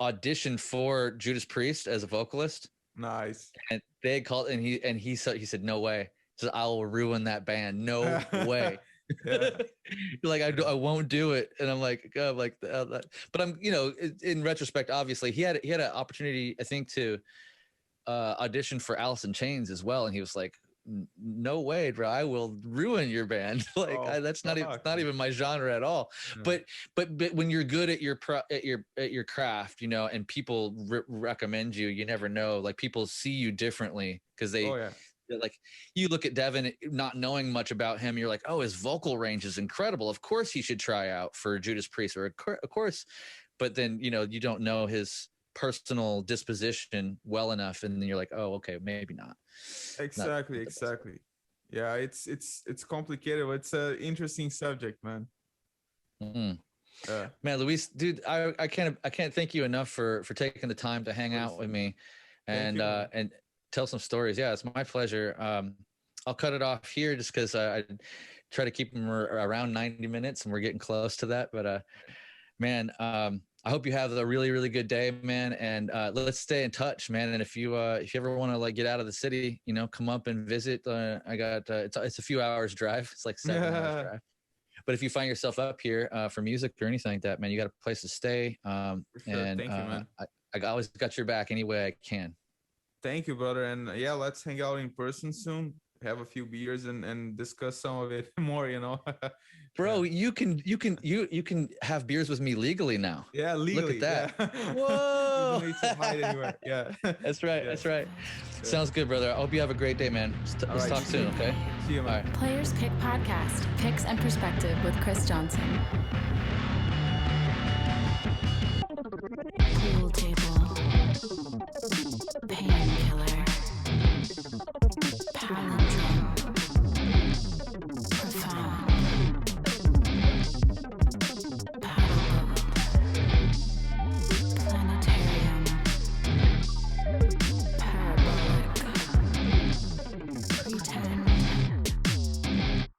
audition for Judas Priest as a vocalist. Nice. And they had called, and he said no way. He said, I will ruin that band. No way. Like I won't do it. And I'm like, but I'm, you know, in retrospect, obviously he had an opportunity, I think, to audition for Alice in Chains as well, and he was like, no way, bro, I will ruin your band. Like that's not even my genre at all. No. But when you're good at your craft, you know, and people recommend you, you never know. Like people see you differently because they. Like you look at Devin, not knowing much about him, you're like, oh, his vocal range is incredible. Of course he should try out for Judas Priest, or of course. But then, you know, you don't know his personal disposition well enough, and then you're like, oh, okay, maybe not. Exactly. Yeah, it's complicated, but it's an interesting subject, man. Man, Luis, dude, I can't thank you enough for taking the time to hang out with me and tell some stories. Yeah, it's my pleasure. I'll cut it off here just because I try to keep them around 90 minutes, and we're getting close to that. But man, I hope you have a really, really good day, man. And let's stay in touch, man. And if you ever want to like get out of the city, you know, come up and visit. I got it's a few hours drive. It's like 7 hours drive. But if you find yourself up here for music or anything like that, man, you got a place to stay. For sure. And thank you, man. I always got your back any way I can. Thank you, brother. And yeah, let's hang out in person soon. Have a few beers and discuss some of it more, you know. Bro, you can have beers with me legally now. Yeah, legally. Look at that. Yeah. Whoa. You don't need to hide anywhere. Yeah. That's right. Yeah. That's right. Yeah. Sounds good, brother. I hope you have a great day, man. Let's talk soon, okay? See you, man. Players Pick Podcast, Picks and Perspective with Chrys Johnson.